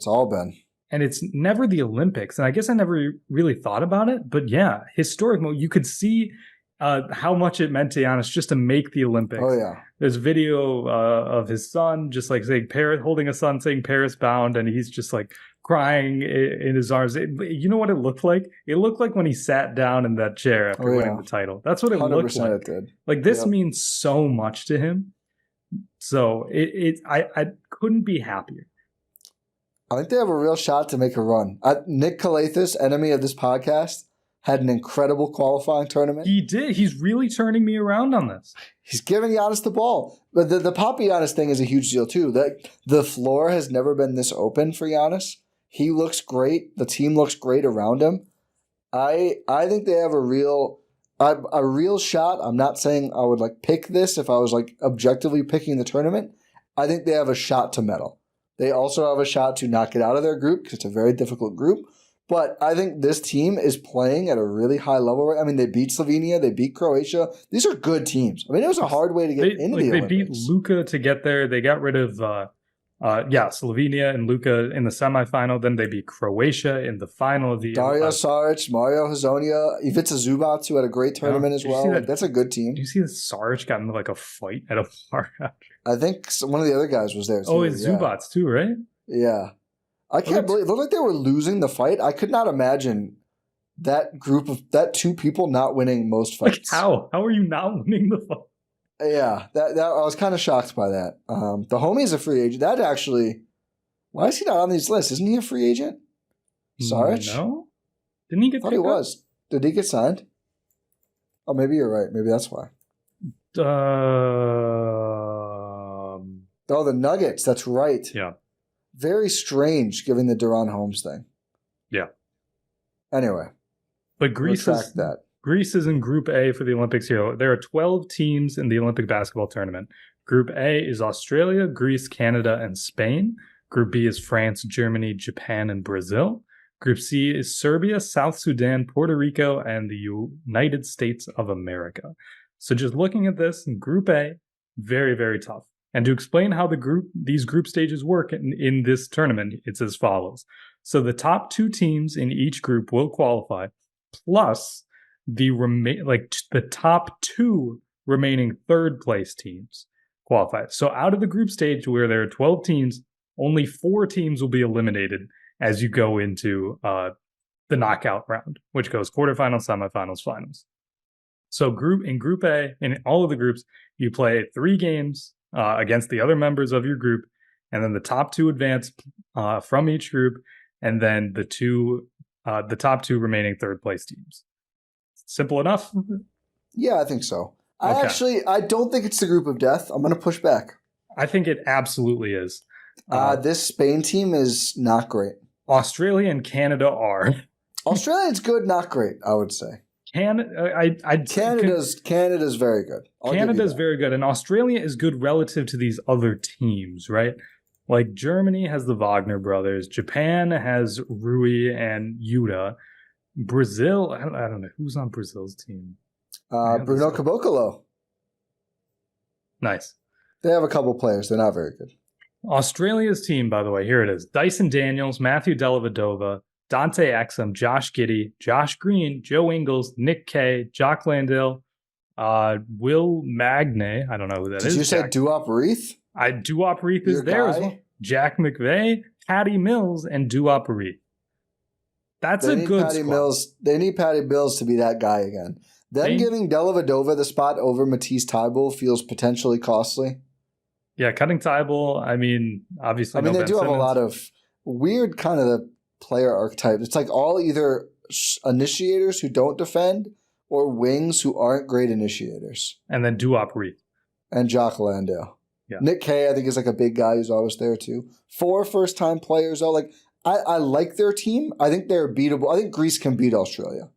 all been. And it's never the Olympics. And I guess I never really thought about it. But yeah, historic. You could see how much it meant to Giannis just to make the Olympics. Oh, yeah. There's video of his son just saying Paris, holding a son saying Paris bound. And he's just crying in his arms. You know what it looked like? It looked like when he sat down in that chair after winning the title. That's what it looked like. It did. This means so much to him. So I couldn't be happier. I think they have a real shot to make a run. Nick Calathis, enemy of this podcast, had an incredible qualifying tournament. He did. He's really turning me around on this. He's giving Giannis the ball. But the Papi Giannis thing is a huge deal, too. The floor has never been this open for Giannis. He looks great. The team looks great around him. I think they have a real shot. I'm not saying I would pick this if I was objectively picking the tournament. I think they have a shot to medal. They also have a shot to not get out of their group because it's a very difficult group. But I think this team is playing at a really high level. I mean, they beat Slovenia. They beat Croatia. These are good teams. I mean, it was a hard way to get into the Olympics. They beat Luka to get there. They got rid of Slovenia and Luka in the semifinal. Then they beat Croatia in the final of the Dario Saric, Mario Hezonja, Ivica Zubac, who had a great tournament as well. That's a good team. Do you see that Saric got into a fight at a bar after? I think one of the other guys was there too. Oh, it's Zubac too, right? Yeah. I can't believe it looked like they were losing the fight. I could not imagine that two people not winning most fights. How? How are you not winning the fight? Yeah, that I was kind of shocked by that. The homie's a free agent. That actually, why is he not on these lists? Isn't he a free agent? Saric? No. Didn't he get? I thought he was. Did he get signed? Oh, maybe you're right. Maybe that's why. Oh, the Nuggets. That's right. Yeah. Very strange, given the Duran Holmes thing. Yeah. Anyway, but Greece is in Group A for the Olympics here. There are 12 teams in the Olympic basketball tournament. Group A is Australia, Greece, Canada, and Spain. Group B is France, Germany, Japan, and Brazil. Group C is Serbia, South Sudan, Puerto Rico, and the United States of America. So just looking at this, in Group A, very, very tough. And to explain how these group stages work in this tournament, it's as follows. So the top two teams in each group will qualify, plus the top two remaining third place teams qualify. So out of the group stage where there are 12 teams, only 4 teams will be eliminated as you go into the knockout round, which goes quarterfinals, semifinals, finals. So in Group A, in all of the groups, you play 3 games against the other members of your group, and then the top 2 advance from each group, and then the top 2 remaining third place teams. Simple enough? Yeah, I think so. Okay. I don't think it's the group of death. I'm going to push back. I think it absolutely is. This Spain team is not great. Australia and Canada are. Australia's good, not great, I would say. Canada's very good. Canada's very good, and Australia is good relative to these other teams, right? Like Germany has the Wagner brothers, Japan has Rui and Yuta, Brazil. I don't know who's on Brazil's team. Bruno Caboclo. Nice. They have a couple players. They're not very good. Australia's team, by the way, here it is: Dyson Daniels, Matthew Dellavedova, Dante Exum, Josh Giddey, Josh Green, Joe Ingles, Nick Kay, Jock Landale, Will Magne. I don't know who that is. Did you say Duop Reith? Duop Reith is there as well. Jack McVeigh, Patty Mills, and Duop Reith. That's a good squad. They need Patty Mills to be that guy again. Giving Dellavedova the spot over Matisse Thybulle feels potentially costly. Yeah, cutting Thybulle, obviously. They do have a lot of weird kind of the player archetype. It's all either initiators who don't defend or wings who aren't great initiators. And then Duop Reith. And Jock Landale. Yeah. Nick Kay, I think, is a big guy who's always there too. 4 first-time players, though. I like their team. I think they're beatable. I think Greece can beat Australia.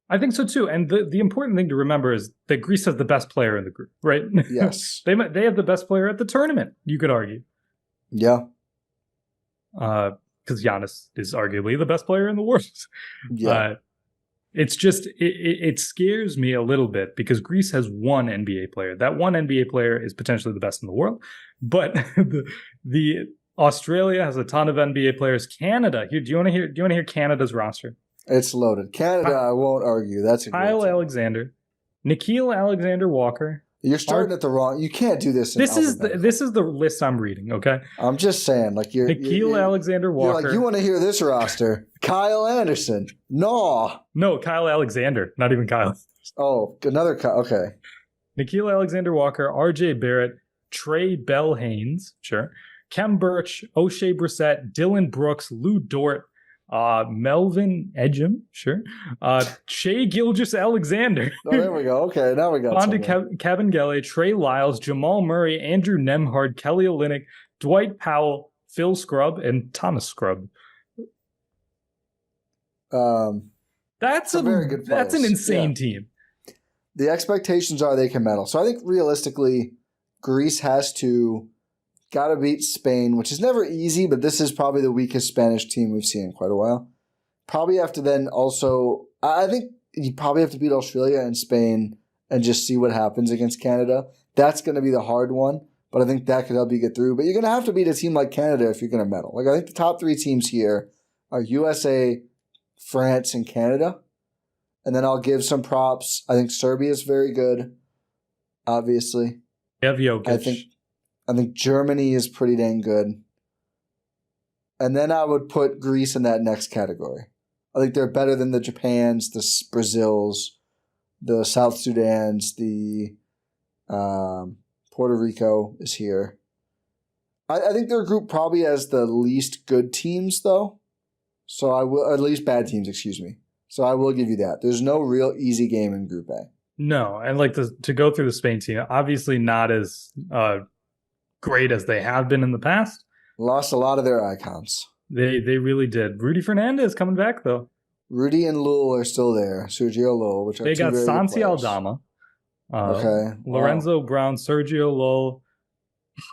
I think so too. And the important thing to remember is that Greece has the best player in the group, right? Yes. They have the best player at the tournament, you could argue. Yeah. because Giannis is arguably the best player in the world. Yeah. It's just, it scares me a little bit because Greece has one NBA player. That one NBA player is potentially the best in the world. But the Australia has a ton of NBA players. Canada, here, do you want to hear Canada's roster? It's loaded. Canada, I won't argue. That's a Kyle Alexander, Nickeil Alexander-Walker. You're starting at the wrong. You can't do this. This is the list I'm reading. Okay, I'm just saying, like Nickeil Alexander-Walker. You're like, you want to hear this roster? Kyle Anderson. No, Kyle Alexander, not even Kyle. Oh, another Kyle. Okay. Nickeil Alexander-Walker, R.J. Barrett, Trey Bell-Haynes, sure, Kem Birch, O'Shea Brissett, Dylan Brooks, Lou Dort, Melvin Ejim, sure, Shai Gilgeous-Alexander. Oh, there we go. Okay, now we got Fonda Kabengele, Trey Lyles, Jamal Murray, Andrew Nembhard, Kelly Olynyk, Dwight Powell, Phil Scrubb, and Thomas Scrubb. That's a very good. That's an insane team. The expectations are they can medal. So I think realistically, Greece has to got to beat Spain, which is never easy, but this is probably the weakest Spanish team we've seen in quite a while. Probably have to then also, I think you probably have to beat Australia and Spain and just see what happens against Canada. That's going to be the hard one, but I think that could help you get through. But you're going to have to beat a team like Canada if you're going to medal. Like, I think the top three teams here are USA, France, and Canada. And then I'll give some props. I think Serbia is very good, obviously. I think Germany is pretty dang good. And then I would put Greece in that next category. I think they're better than the Japans, the Brazils, the South Sudans, the Puerto Rico is here. I think their group probably has the least good teams, though. So I will, at least bad teams, excuse me. So I will give you that. There's no real easy game in Group A. No, and like to go through the Spain team, obviously not as great as they have been in the past. Lost a lot of their icons. They really did. Rudy Fernandez coming back though. Rudy and Lul are still there. Sergio Lul, which are they got Santi Aldama. Okay. Lorenzo Brown, Sergio Lul,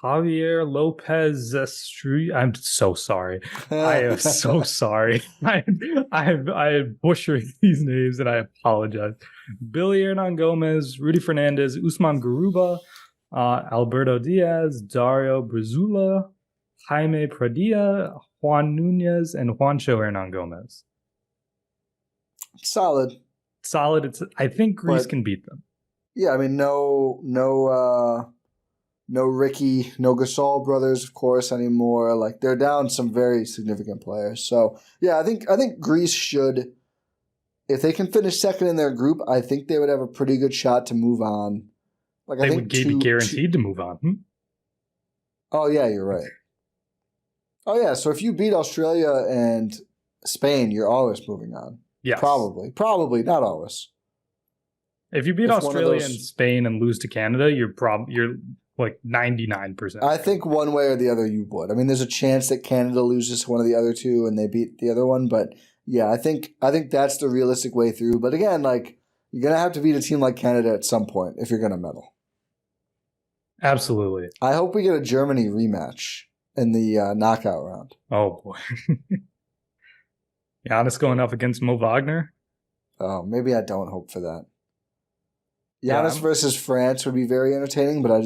Javier Lopez Zestri. I'm so sorry. I am so sorry. I butchered these names and I apologize. Billy Hernan Gomez, Rudy Fernandez, Usman Garuba, Alberto Diaz, Dario Brazula, Jaime Pradilla, Juan Nunez, and Juancho Hernan Gomez. Solid. I think Greece can beat them. Yeah, I mean, no Ricky, no Gasol brothers, of course, anymore. Like, they're down some very significant players. So, yeah, I think Greece should, if they can finish second in their group, I think they would have a pretty good shot to move on. Like, they would be guaranteed to move on. Oh, yeah, you're right. Oh, yeah, so if you beat Australia and Spain, you're always moving on. Yes. Probably, not always. If you beat Australia and Spain and lose to Canada, you're like 99%. I think one way or the other you would. I mean, there's a chance that Canada loses to one of the other two and they beat the other one, but yeah, I think that's the realistic way through. But again, like, you're gonna have to beat a team like Canada at some point if you're gonna medal. Absolutely. I hope we get a Germany rematch in the knockout round. Oh boy. Giannis going up against Mo Wagner? Oh, maybe I don't hope for that. Giannis versus France would be very entertaining, but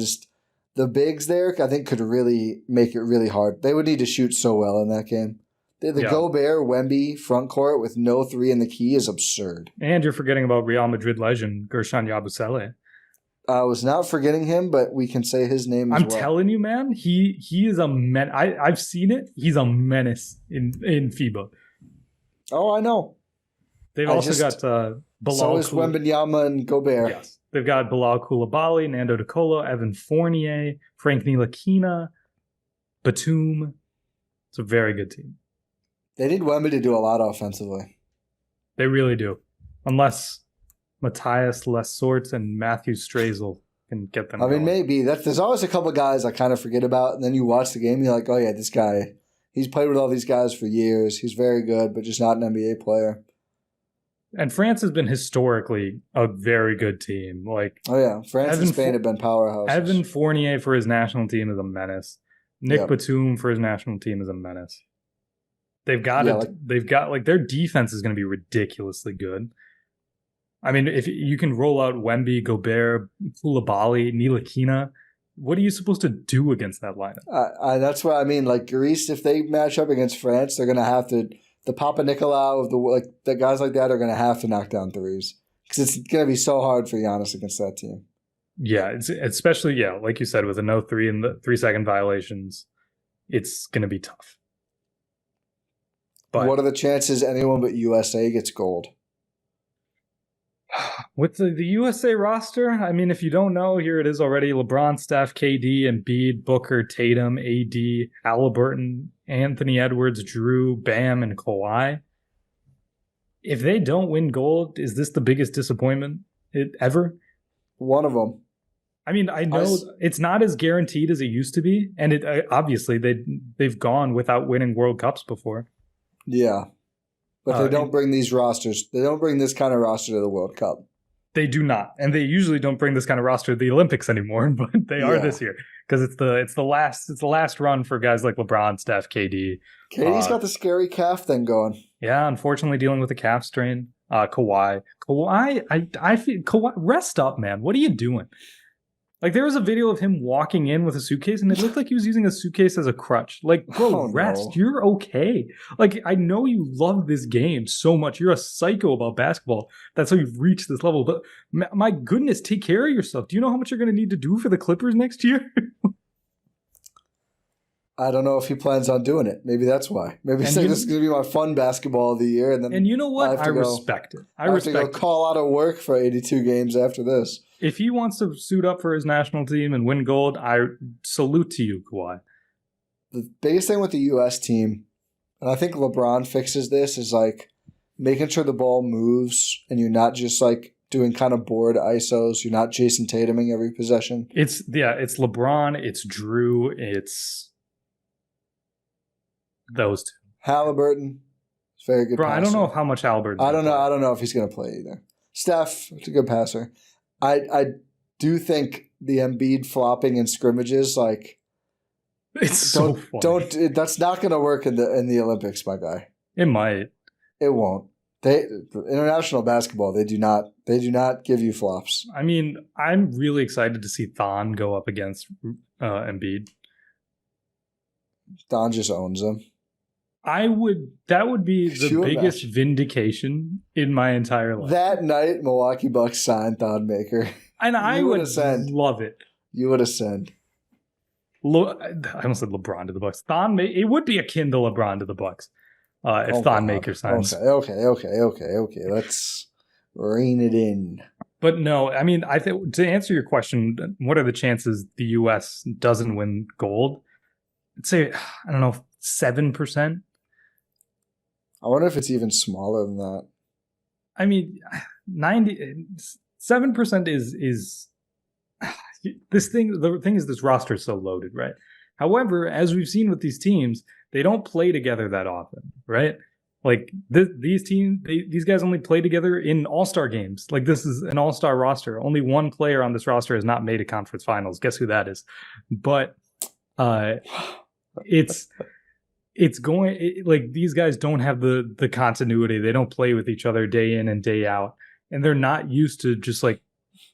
the bigs there, I think, could really make it really hard. They would need to shoot so well in that game. The Gobert, Wemby front court with no three in the key is absurd. And you're forgetting about Real Madrid legend Gershon Yabusele. I was not forgetting him, but we can say his name as well. I'm telling you, man, he is a menace. I've seen it. He's a menace in FIBA. Oh, I know. They've also got Bilal. So is Wembanyama and Gobert. Yes. They've got Bilal Coulibaly, Nando De Colo, Evan Fournier, Frank Ntilikina, Batum. It's a very good team. They need Wemby to do a lot offensively. They really do. Unless Matthias Lesorts and Matthew Strazel can get them going. Maybe. There's always a couple guys I kind of forget about, and then you watch the game and you're like, oh yeah, this guy, he's played with all these guys for years. He's very good, but just not an NBA player. And France has been historically a very good team. Like, oh yeah, France and Spain have been powerhouses. Evan Fournier for his national team is a menace. Nick Batum for his national team is a menace. They've got their defense is going to be ridiculously good. I mean, if you can roll out Wemby, Gobert, Koulibaly, Ntilikina, what are you supposed to do against that lineup? That's what I mean. Like Greece, if they match up against France, they're going to have to. The Papa Nicolau of the guys like that are going to have to knock down threes because it's going to be so hard for Giannis against that team. Yeah, it's especially like you said, with a no 3 and the 3-second violations, it's going to be tough. But what are the chances anyone but USA gets gold? With the USA roster, I mean, if you don't know, here it is already: LeBron, Steph, KD, Embiid, Booker, Tatum, AD, Halliburton, Anthony Edwards, Drew, Bam, and Kawhi. If they don't win gold, is this the biggest disappointment ever? One of them. I mean, I know it's not as guaranteed as it used to be, and it obviously they've gone without winning World Cups before. Yeah. But they don't bring these rosters. They don't bring this kind of roster to the World Cup. They do not, and they usually don't bring this kind of roster to the Olympics anymore. But they are this year because it's the last run for guys like LeBron, Steph, KD. KD's got the scary calf thing going. Yeah, unfortunately, dealing with a calf strain. Kawhi, I feel Kawhi. Rest up, man. What are you doing? Like, there was a video of him walking in with a suitcase, and it looked like he was using a suitcase as a crutch. Like, bro, rest. No. You're okay. Like, I know you love this game so much. You're a psycho about basketball. That's how you've reached this level. But, my goodness, take care of yourself. Do you know how much you're going to need to do for the Clippers next year? I don't know if he plans on doing it. Maybe that's why. Maybe he's like, this is going to be my fun basketball of the year. And you know what? I respect it. I have to go call out of work for 82 games after this. If he wants to suit up for his national team and win gold, I salute to you, Kawhi. The biggest thing with the U.S. team, and I think LeBron fixes this, is like making sure the ball moves and you're not just like doing kind of bored ISOs. You're not Jason Tatuming every possession. It's LeBron, it's Drew, it's those two. Halliburton, very good passer. I don't know how much Halliburton. I don't know if he's going to play either. Steph, it's a good passer. I do think the Embiid flopping in scrimmages, like, it's so funny. That's not going to work in the Olympics, my guy. It might. It won't. International basketball, they do not give you flops. I mean, I'm really excited to see Thon go up against Embiid. Thon just owns him. That would be the biggest vindication in my entire life. That night, Milwaukee Bucks signed Thon Maker. And I would love it. You would ascend. I almost said LeBron to the Bucks. It would be akin to LeBron to the Bucks if Thon Maker signs. Okay. Let's rein it in. But no, I mean, I think to answer your question, what are the chances the U.S. doesn't win gold? I'd say, I don't know, 7%. I wonder if it's even smaller than that. I mean, 7% is this thing. The thing is, this roster is so loaded, right? However, as we've seen with these teams, they don't play together that often, right? Like these teams, these guys only play together in all-star games. Like, this is an all-star roster. Only one player on this roster has not made a conference finals. Guess who that is? But like, these guys don't have the continuity. They don't play with each other day in and day out. And they're not used to just like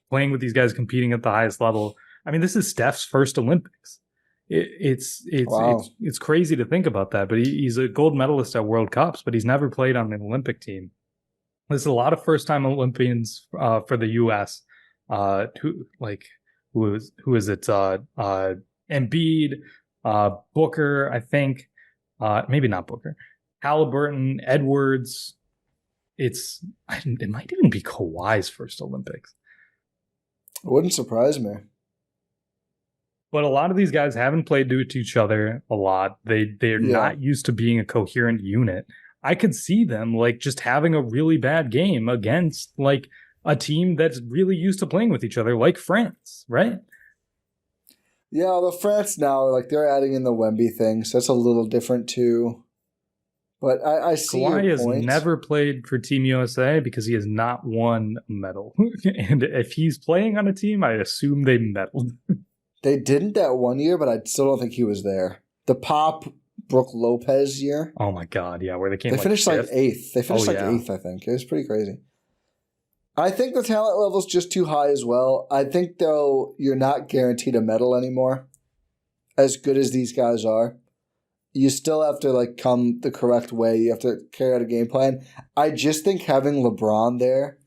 playing with these guys competing at the highest level. I mean, this is Steph's first Olympics. It's crazy to think about that, but he's a gold medalist at World Cups, but he's never played on an Olympic team. There's a lot of first-time Olympians for the U.S. Who is it? Embiid, Booker, I think. Maybe not Booker. Halliburton, Edwards. It might even be Kawhi's first Olympics. It wouldn't surprise me. But a lot of these guys haven't played to each other a lot. They're not used to being a coherent unit. I could see them like just having a really bad game against like a team that's really used to playing with each other, like France, right? Yeah, although France now, like, they're adding in the Wemby thing, so that's a little different too. But I see Kawhi your point. has never played for Team USA because he has not won a medal. And if he's playing on a team, I assume they medaled. They didn't that one year, but I still don't think he was there. The Pop Brooke Lopez year. Oh my God, yeah, where they finished fifth. like 8th. They finished eighth, I think. It was pretty crazy. I think the talent level's just too high as well. I think, though, you're not guaranteed a medal anymore. As good as these guys are, you still have to come the correct way. You have to carry out a game plan. I just think having LeBron there,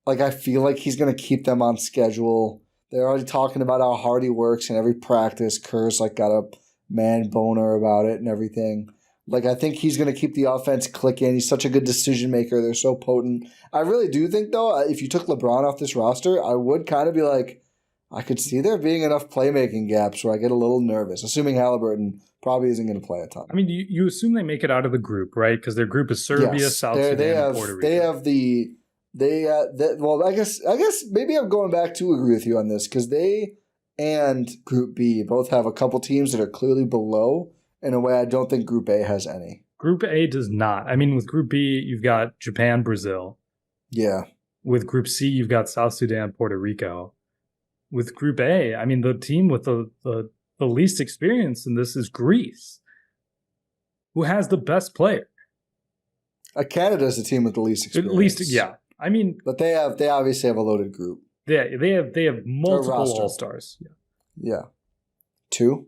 I feel like he's going to keep them on schedule. They're already talking about how hard he works in every practice. Kerr's got a man boner about it and everything. I think he's going to keep the offense clicking. He's such a good decision maker. They're so potent. I really do think, though, if you took LeBron off this roster, I would kind of be I could see there being enough playmaking gaps where I get a little nervous, assuming Halliburton probably isn't going to play a ton. I mean, you assume they make it out of the group, right? Because their group is Serbia, South Sudan, and Puerto Rico. Well, I guess maybe I'm going back to agree with you on this because they and Group B both have a couple teams that are clearly below in a way I don't think Group A has any. Group A does not. I mean, with Group B, you've got Japan, Brazil. Yeah. With Group C, you've got South Sudan, Puerto Rico. With Group A, I mean, the team with the least experience in this is Greece, who has the best player. Canada's the team with the least experience. At least, yeah. I mean, but they obviously have a loaded group. Yeah, they have multiple All-Stars. Yeah. 2?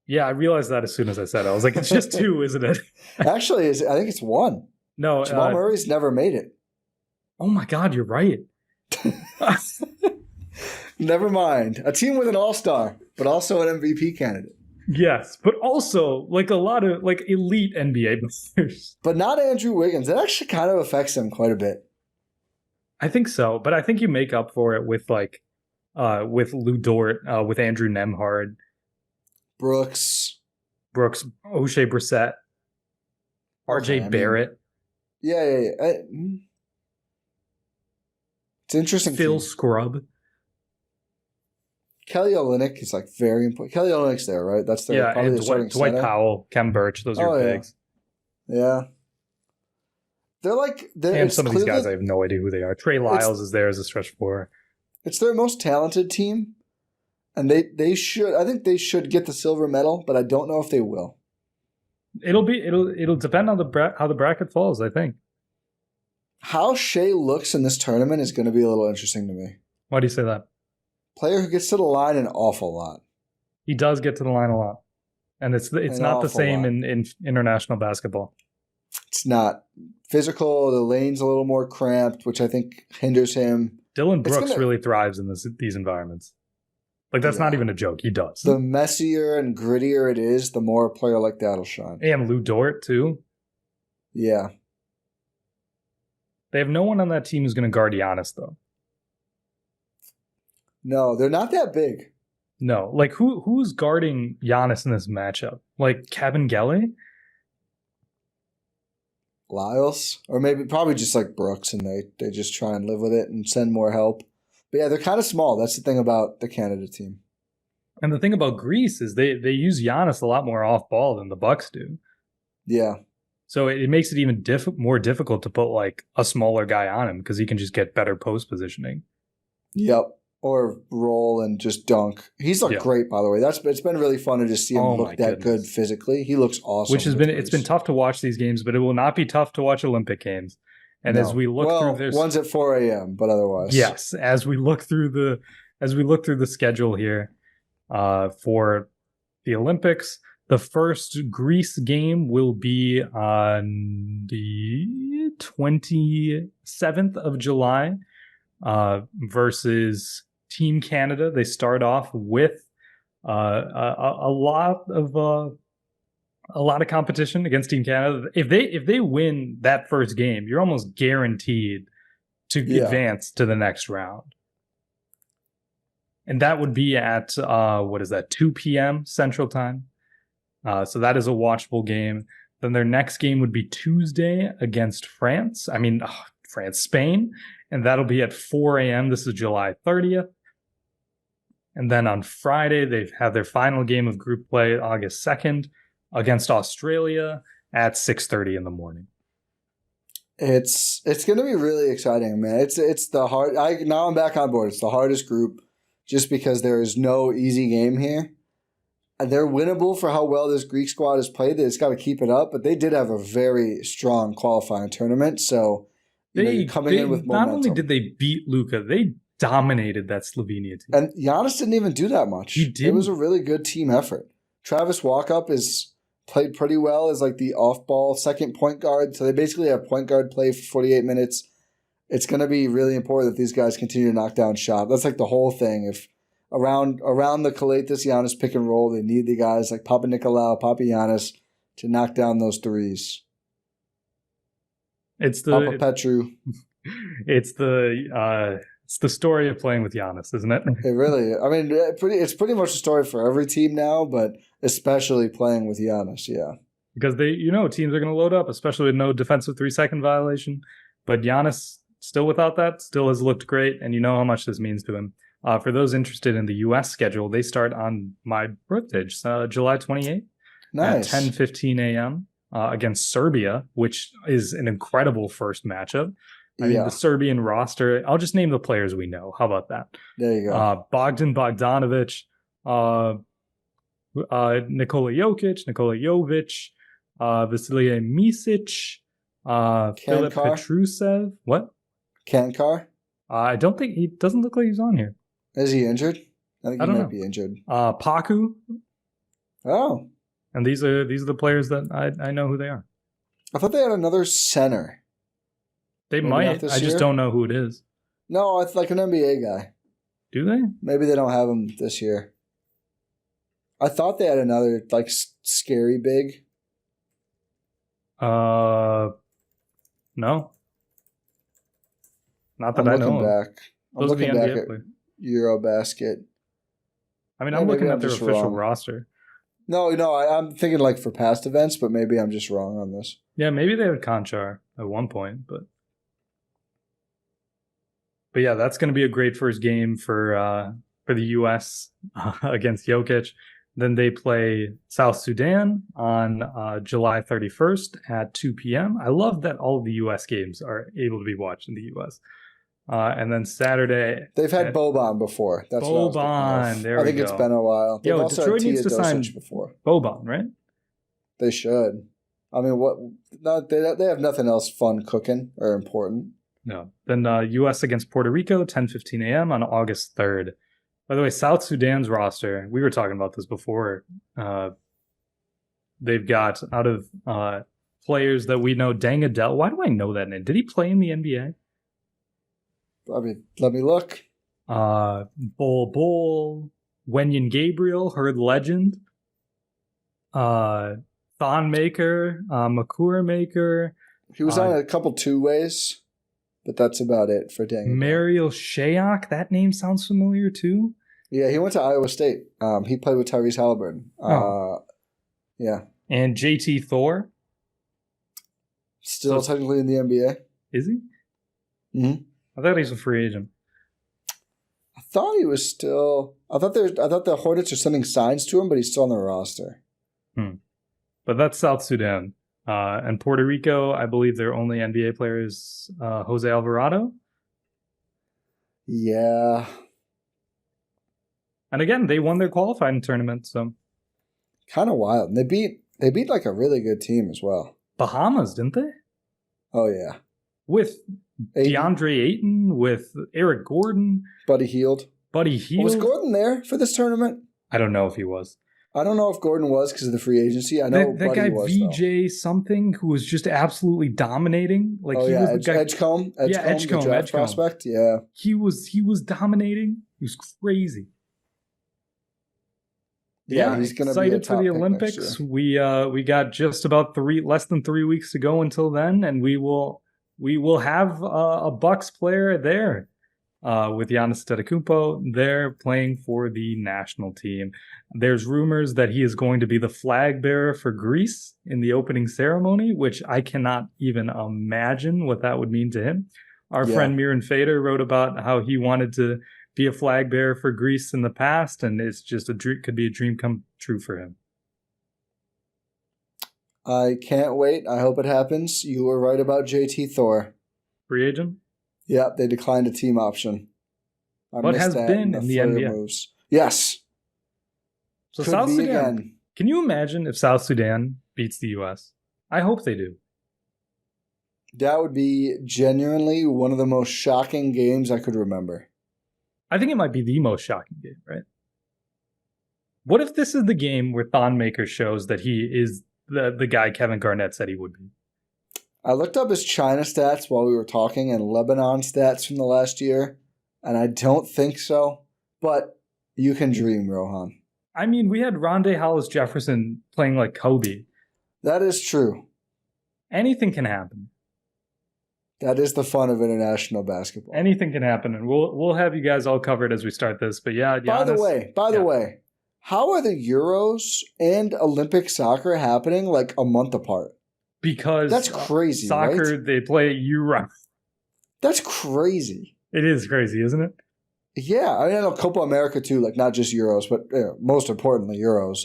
Yeah, I realized that as soon as I said it. I was like, it's just 2, isn't it? Actually, I think it's 1. No, Jamal Murray's never made it. Oh my God, you're right. Never mind. A team with an all-star, but also an MVP candidate. Yes, but also a lot of elite NBA players. But not Andrew Wiggins. It actually kind of affects them quite a bit. I think so, but I think you make up for it with Lou Dort, with Andrew Nembhard, Brooks, O'Shea Brissett, RJ Barrett. Yeah. It's interesting. Phil Scrubb. Kelly Olynyk is very important. Kelly Olynyk's there, right? That's their and Dwight Powell, Kem Birch. Those are your bigs. Yeah. And some of these guys, I have no idea who they are. Trey Lyles is there as a stretch four. It's their most talented team, and they should. I think they should get the silver medal, but I don't know if they will. It'll depend on how the bracket falls, I think. How Shea looks in this tournament is going to be a little interesting to me. Why do you say that? Player who gets to the line an awful lot. He does get to the line a lot, and it's not the same in international basketball. It's not physical. The lane's a little more cramped, which I think hinders him. Dylan Brooks really thrives in these environments. That's not even a joke. He does. The messier and grittier it is, the more a player like that will shine. And Lou Dort, too. Yeah. They have no one on that team who's going to guard Giannis, though. No, they're not that big. No. Who's guarding Giannis in this matchup? Kevin Gelly? Lyles? Or probably just Brooks, and they just try and live with it and send more help. But yeah, they're kind of small. That's the thing about the Canada team. And the thing about Greece is they use Giannis a lot more off ball than the Bucks do. Yeah. So it makes it even more difficult to put a smaller guy on him because he can just get better post positioning. Yep. Or roll and just dunk. He's great, by the way. It's been really fun to just see him look that good physically. He looks awesome. It's been tough to watch these games, but it will not be tough to watch Olympic games. And as we look through this, one's at 4 a.m., but otherwise, yes. As we look through the schedule here for the Olympics, the first Greece game will be on the 27th of July versus Team Canada. They start off with a lot of competition against Team Canada. If they win that first game, you're almost guaranteed to advance to the next round. And that would be at 2 p.m. Central Time. So that is a watchable game. Then their next game would be Tuesday against Spain. And that'll be at 4 a.m. This is July 30th. And then on Friday, they have their final game of group play August 2nd against Australia at 6:30 in the morning. It's going to be really exciting, man. It's the hard. Now I'm back on board. It's the hardest group just because there is no easy game here. they're winnable for how well this Greek squad has played. They just got to keep it up. But they did have a very strong qualifying tournament. So you're coming in with momentum. Not only did they beat Luka, they dominated that Slovenia team. And Giannis didn't even do that much. He did. It was a really good team effort. Travis Walkup is played pretty well as like the off-ball second point guard. So they basically have point guard play for 48 minutes. It's going to be really important that these guys continue to knock down shots. That's like the whole thing. If around the Kalaitis Giannis pick and roll, they need the guys like Papa Nicolau, Papa Giannis to knock down those threes. It's Papa Petru. It's the story of playing with Giannis, isn't it? It really. I mean, it's pretty much a story for every team now, but especially playing with Giannis. Yeah, because teams are going to load up, especially with no defensive 3-second violation. But Giannis, still without that, still has looked great, and you know how much this means to him. For those interested in the U.S. schedule, they start on my birthday, July 28th nice. At 10:15 a.m. Against Serbia, which is an incredible first matchup. I mean, the Serbian roster, I'll just name the players we know. How about that? There you go. Bogdan Bogdanovic, Nikola Jovic, Vasilije Micic, Filip Petrusev. What? Kankar? I don't think he doesn't look like he's on here. Is he injured? I think he might be injured. Paku. Oh. And these are the players that I know who they are. I thought they had another center. They might. I just don't know who it is. No, it's like an NBA guy. Do they? Maybe they don't have him this year. I thought they had another like scary big. No. Not that I know. I'm looking back at Eurobasket. I mean, I'm looking at their official roster. No, I'm thinking like for past events, but maybe I'm just wrong on this. Yeah, maybe they had Konchar at one point, but yeah, that's going to be a great first game for the U.S. Against Jokic. Then they play South Sudan on July 31st at 2 p.m. I love that all of the U.S. games are able to be watched in the U.S. And then Saturday... They've had Boban before. That's Boban, there we go. I think it's been a while. They've also Detroit had needs to sign before. Boban, right? They should. I mean, they have nothing else fun cooking or important. No. Then U.S. against Puerto Rico, 10:15 a.m. on August 3rd. By the way, South Sudan's roster, we were talking about this before. They've got, out of players that we know, Deng Adel. Why do I know that name? Did he play in the NBA? I mean, let me look. Bol, Wenyan Gabriel, Herd Legend. Thon Maker, Makura Maker. He was on a couple two-ways, but that's about it for Deng. Mariel Shayok, that name sounds familiar too. Yeah, he went to Iowa State. He played with Tyrese Halliburton. Yeah. And JT Thor? Still technically in the NBA. Is he? Mm-hmm. I thought he was a free agent. I thought he was still... I thought the Hornets are sending signs to him, but he's still on the roster. But that's South Sudan. And Puerto Rico, I believe their only NBA player is Jose Alvarado. Yeah. And again, they won their qualifying tournament, so kind of wild. And they beat like a really good team as well. Bahamas, didn't they? Oh yeah. With DeAndre Ayton, with Eric Gordon, Buddy Hield. Was Gordon there for this tournament? I don't know if he was. I don't know if Gordon was because of the free agency. I know that guy was, VJ though. Something who was just absolutely dominating. Like was the guy, Edgecombe, Edgecombe, the draft prospect. Yeah, he was dominating. He was crazy. Yeah, he's going to be excited for the Olympics. We got just about less than 3 weeks to go until then, and we will have a Bucks player there. With Giannis Antetokounmpo, they're playing for the national team. There's rumors that he is going to be the flag bearer for Greece in the opening ceremony, which I cannot even imagine what that would mean to him. Our friend Miran Fader wrote about how he wanted to be a flag bearer for Greece in the past, and it's just could be a dream come true for him. I can't wait. I hope it happens. You were right about JT Thor. Free agent? Yeah, they declined a team option. But has been in the NBA. Moves. Yes. So South Sudan. Again. Can you imagine if South Sudan beats the U.S.? I hope they do. That would be genuinely one of the most shocking games I could remember. I think it might be the most shocking game, right? What if this is the game where Thonmaker shows that he is the guy Kevin Garnett said he would be? I looked up his China stats while we were talking and Lebanon stats from the last year, and I don't think so, but you can dream, Rohan. I mean, we had Rondé Hollis Jefferson playing like Kobe. That is true. Anything can happen. That is the fun of international basketball. Anything can happen, and we'll have you guys all covered as we start this. But yeah, Giannis, By the way, how are the Euros and Olympic soccer happening like a month apart? Because that's crazy. Soccer, right? They play year-round. That's crazy. It is crazy, isn't it? Yeah, I mean, I know Copa America too, like not just Euros, but most importantly Euros,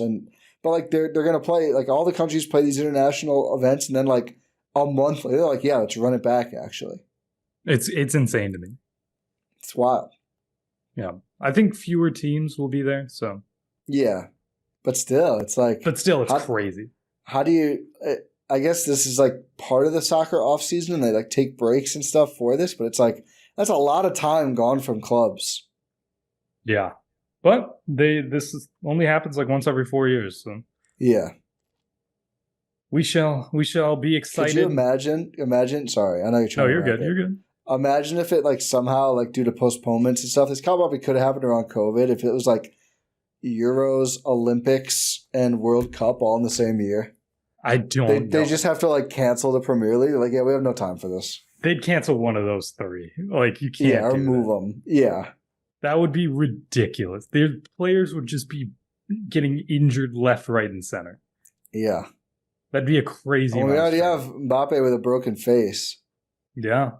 but like they're gonna play, like all the countries play these international events, and then like a month later, like yeah, let's run it back. Actually, it's insane to me. It's wild. Yeah, I think fewer teams will be there. So yeah, but still, it's crazy. How do you? I guess this is like part of the soccer off season, and they like take breaks and stuff for this, but it's like that's a lot of time gone from clubs. Yeah, but this only happens like once every 4 years. So yeah, we shall be excited. Could you imagine? Sorry, I know you're trying. No, you're good. You're good. Imagine if it like somehow like due to postponements and stuff, this probably could have happened around COVID. If it was like Euros, Olympics, and World Cup all in the same year. I don't know. They just have to like cancel the Premier League. They're like, yeah, we have no time for this. They'd cancel one of those three. Like you can't. Yeah, or move them. Yeah, that would be ridiculous. Their players would just be getting injured left, right, and center. Yeah, that'd be a crazy. We already have Mbappe with a broken face. Yeah.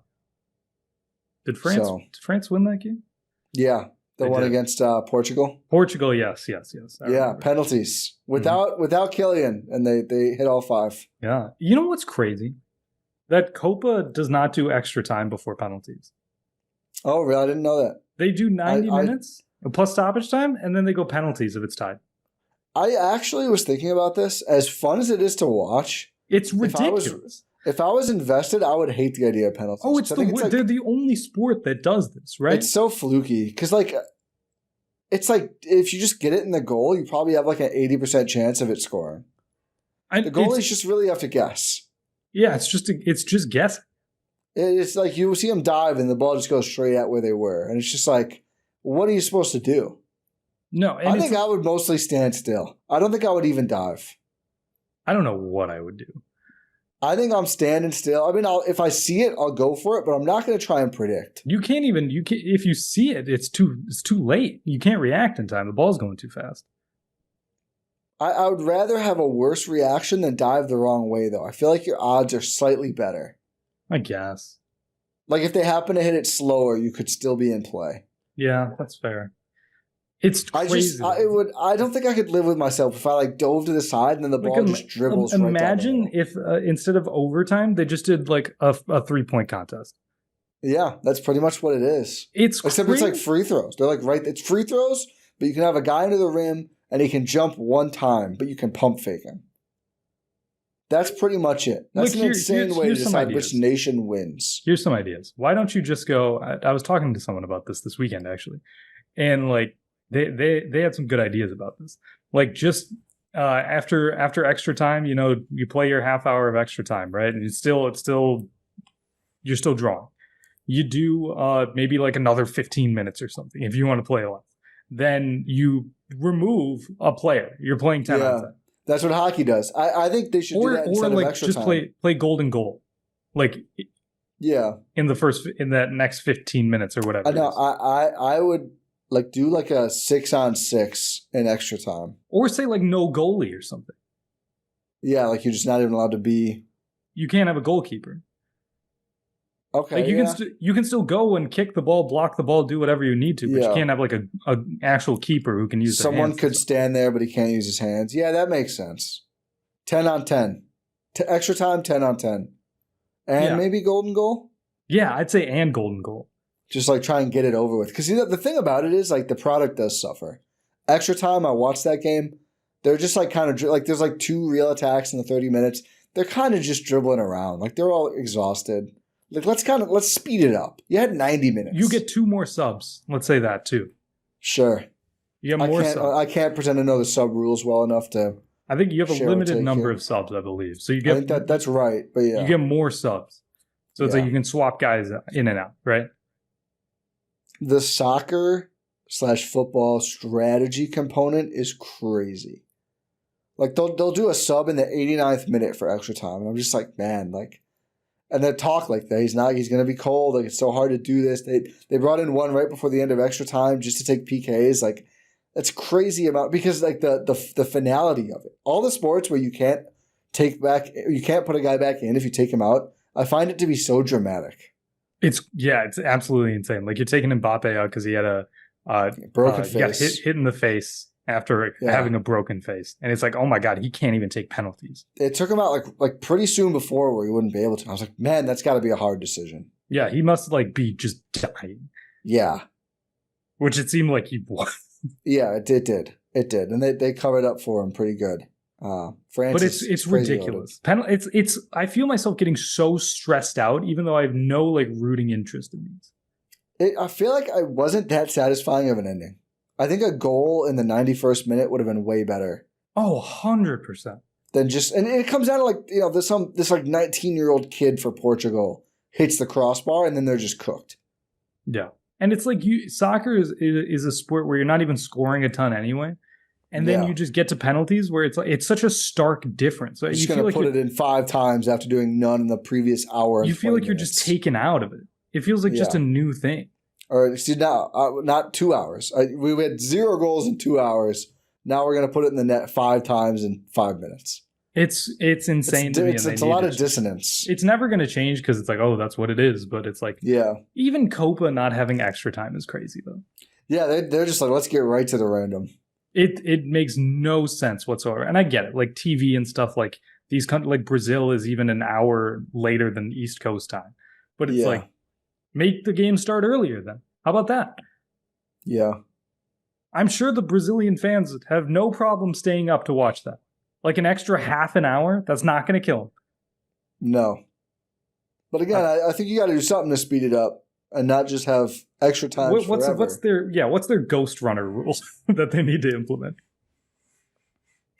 Did France win that game? Yeah. The one against Portugal? Portugal, yes. Yeah, penalties. Without Kylian, and they hit all 5. Yeah. You know what's crazy? That Copa does not do extra time before penalties. Oh, really? I didn't know that. They do 90 minutes plus stoppage time, and then they go penalties if it's tied. I actually was thinking about this. As fun as it is to watch, it's ridiculous. If I was invested, I would hate the idea of penalties. Oh, they're the only sport that does this, right? It's so fluky because, like, it's like if you just get it in the goal, you probably have like an 80% chance of it scoring. The goalies just really have to guess. Yeah, it's just guessing. It's like you see them dive and the ball just goes straight at where they were, and it's just like, what are you supposed to do? No, I think I would mostly stand still. I don't think I would even dive. I don't know what I would do. I think I'm standing still. I mean, if I see it, I'll go for it, but I'm not going to try and predict. You can't if you see it, it's too late. You can't react in time. The ball's going too fast. I would rather have a worse reaction than dive the wrong way, though. I feel like your odds are slightly better. I guess. Like if they happen to hit it slower, you could still be in play. Yeah, that's fair. It's crazy. I don't think I could live with myself if I like dove to the side and then the ball just dribbles. Imagine if instead of overtime, they just did like a 3-point contest. Yeah, that's pretty much what it is. Except it's like free throws. They're like it's free throws, but you can have a guy into the rim and he can jump one time, but you can pump fake him. That's pretty much it. That's an insane way to decide which nation wins. Here's some ideas. Why don't you just go? I was talking to someone about this weekend actually, and like. They had some good ideas about this. Like just after extra time, you know, you play your half hour of extra time, right? And you're still drawing. You do maybe like another 15 minutes or something if you want to play less. Then you remove a player. You're playing 10 on 10. That's what hockey does. I think they should do that instead of extra time. Or like just play golden goal. Like in that next 15 minutes or whatever. I know. I would like do like a 6-on-6 in extra time. Or say like no goalie or something. Yeah, like you're just not even allowed to be. You can't have a goalkeeper. Okay. Like you can still go and kick the ball, block the ball, do whatever you need to, but you can't have like a actual keeper who can use their hands. Someone could stand there, but he can't use his hands. Yeah, that makes sense. 10-on-10. Extra time, 10-on-10. And maybe golden goal? Yeah, I'd say and golden goal. Just like try and get it over with. Because the thing about it is like the product does suffer. Extra time, I watched that game. They're just like kind of like there's like 2 real attacks in the 30 minutes. They're kind of just dribbling around. Like they're all exhausted. Like let's speed it up. You had 90 minutes. You get 2 more subs. Let's say that too. Sure. You have more subs. I can't pretend to know the sub rules well enough to. I think you have a limited number of subs, I believe. So you get. I think that's right, but yeah, you get more subs. So it's like you can swap guys in and out, right? The soccer/football strategy component is crazy. Like they'll do a sub in the 89th minute for extra time, and I'm just like, man, like, and they talk like that. He's gonna be cold. Like it's so hard to do this. They brought in one right before the end of extra time just to take PKs. Like that's crazy because like the finality of it. All the sports where you can't put a guy back in if you take him out. I find it to be so dramatic. It's absolutely insane. Like you're taking Mbappe out because he had a broken face. He got hit in the face after having a broken face, and it's like, oh my god, he can't even take penalties. It took him out like pretty soon before where he wouldn't be able to. I was like, man, that's got to be a hard decision. Yeah, he must like be just dying. Yeah, which it seemed like he was. Yeah, it did, and they covered up for him pretty good. But it's ridiculous. It's I feel myself getting so stressed out, even though I have no like rooting interest in these. I feel like I wasn't that satisfying of an ending. I think a goal in the 91st minute would have been way better. Oh, 100%. Than just, and it comes down to like, this like 19-year-old kid for Portugal hits the crossbar and then they're just cooked. Yeah. And it's like soccer is a sport where you're not even scoring a ton anyway. And then you just get to penalties where it's such a stark difference. So you're just going to put it in 5 times after doing none in the previous hour. You feel like you're just taken out of it. It feels like just a new thing. Or see now, not 2 hours. We had 0 goals in 2 hours. Now we're going to put it in the net 5 times in 5 minutes. It's insane to me. It's a lot of dissonance. It's never going to change because it's like, oh, that's what it is. But it's like, even Copa not having extra time is crazy though. Yeah, they're just like, let's get right to the random. It makes no sense whatsoever. And I get it. Like TV and stuff like these countries, like Brazil is even an hour later than East Coast time. But it's like, make the game start earlier then. How about that? Yeah. I'm sure the Brazilian fans have no problem staying up to watch that. Like an extra half an hour, that's not going to kill them. No. But again, I think you got to do something to speed it up and not just have extra time forever. What's their ghost runner rules that they need to implement?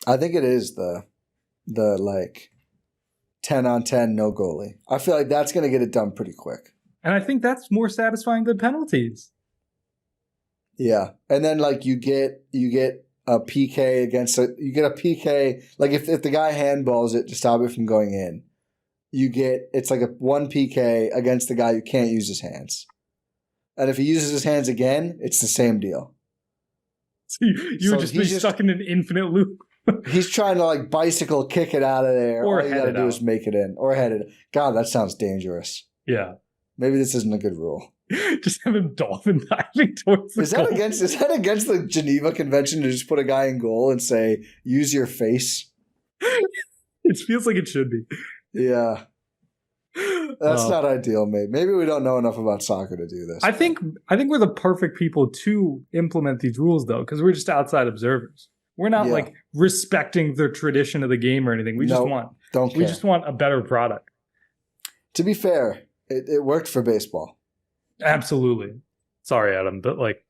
I think it is the like 10-on-10 no goalie. I feel like that's going to get it done pretty quick. And I think that's more satisfying than penalties. Yeah. And then like you get a PK you get a PK, like if the guy handballs it to stop it from going in, it's like a 1 PK against the guy who can't use his hands. And if he uses his hands again, it's the same deal. So you would just be stuck in an infinite loop. He's trying to like bicycle kick it out of there. Or all you got to do is make it in. Or head it. God, that sounds dangerous. Yeah. Maybe this isn't a good rule. Just have him dolphin diving towards the goal. Is that against the Geneva Convention to just put a guy in goal and say, use your face? It feels like it should be. Yeah. That's not ideal, mate. Maybe we don't know enough about soccer to do this. I think we're the perfect people to implement these rules, though, because we're just outside observers. We're not like respecting the tradition of the game or anything. We just want a better product. To be fair, it worked for baseball. Absolutely. Sorry, Adam, but like,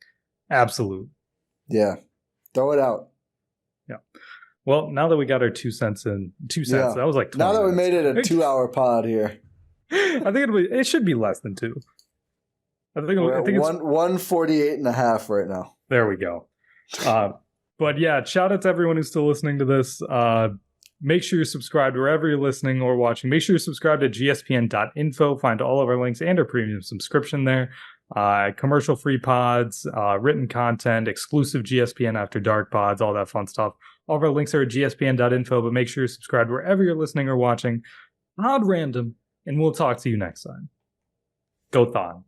absolutely. Yeah. Throw it out. Yeah. Well, now that we got our 2 cents in, that was like 20 Now that minutes. we made it a 2-hour pod here. I think it should be less than 2. I think it's 148 and a half right now. There we go. But yeah, shout out to everyone who's still listening to this. Make sure you're subscribed wherever you're listening or watching. Make sure you're subscribed at gspn.info. Find all of our links and our premium subscription there. Commercial-free pods, written content, exclusive GSPN After Dark pods, all that fun stuff. All of our links are at gspn.info, but make sure you're subscribed wherever you're listening or watching. Pod random, and we'll talk to you next time. Go Thon.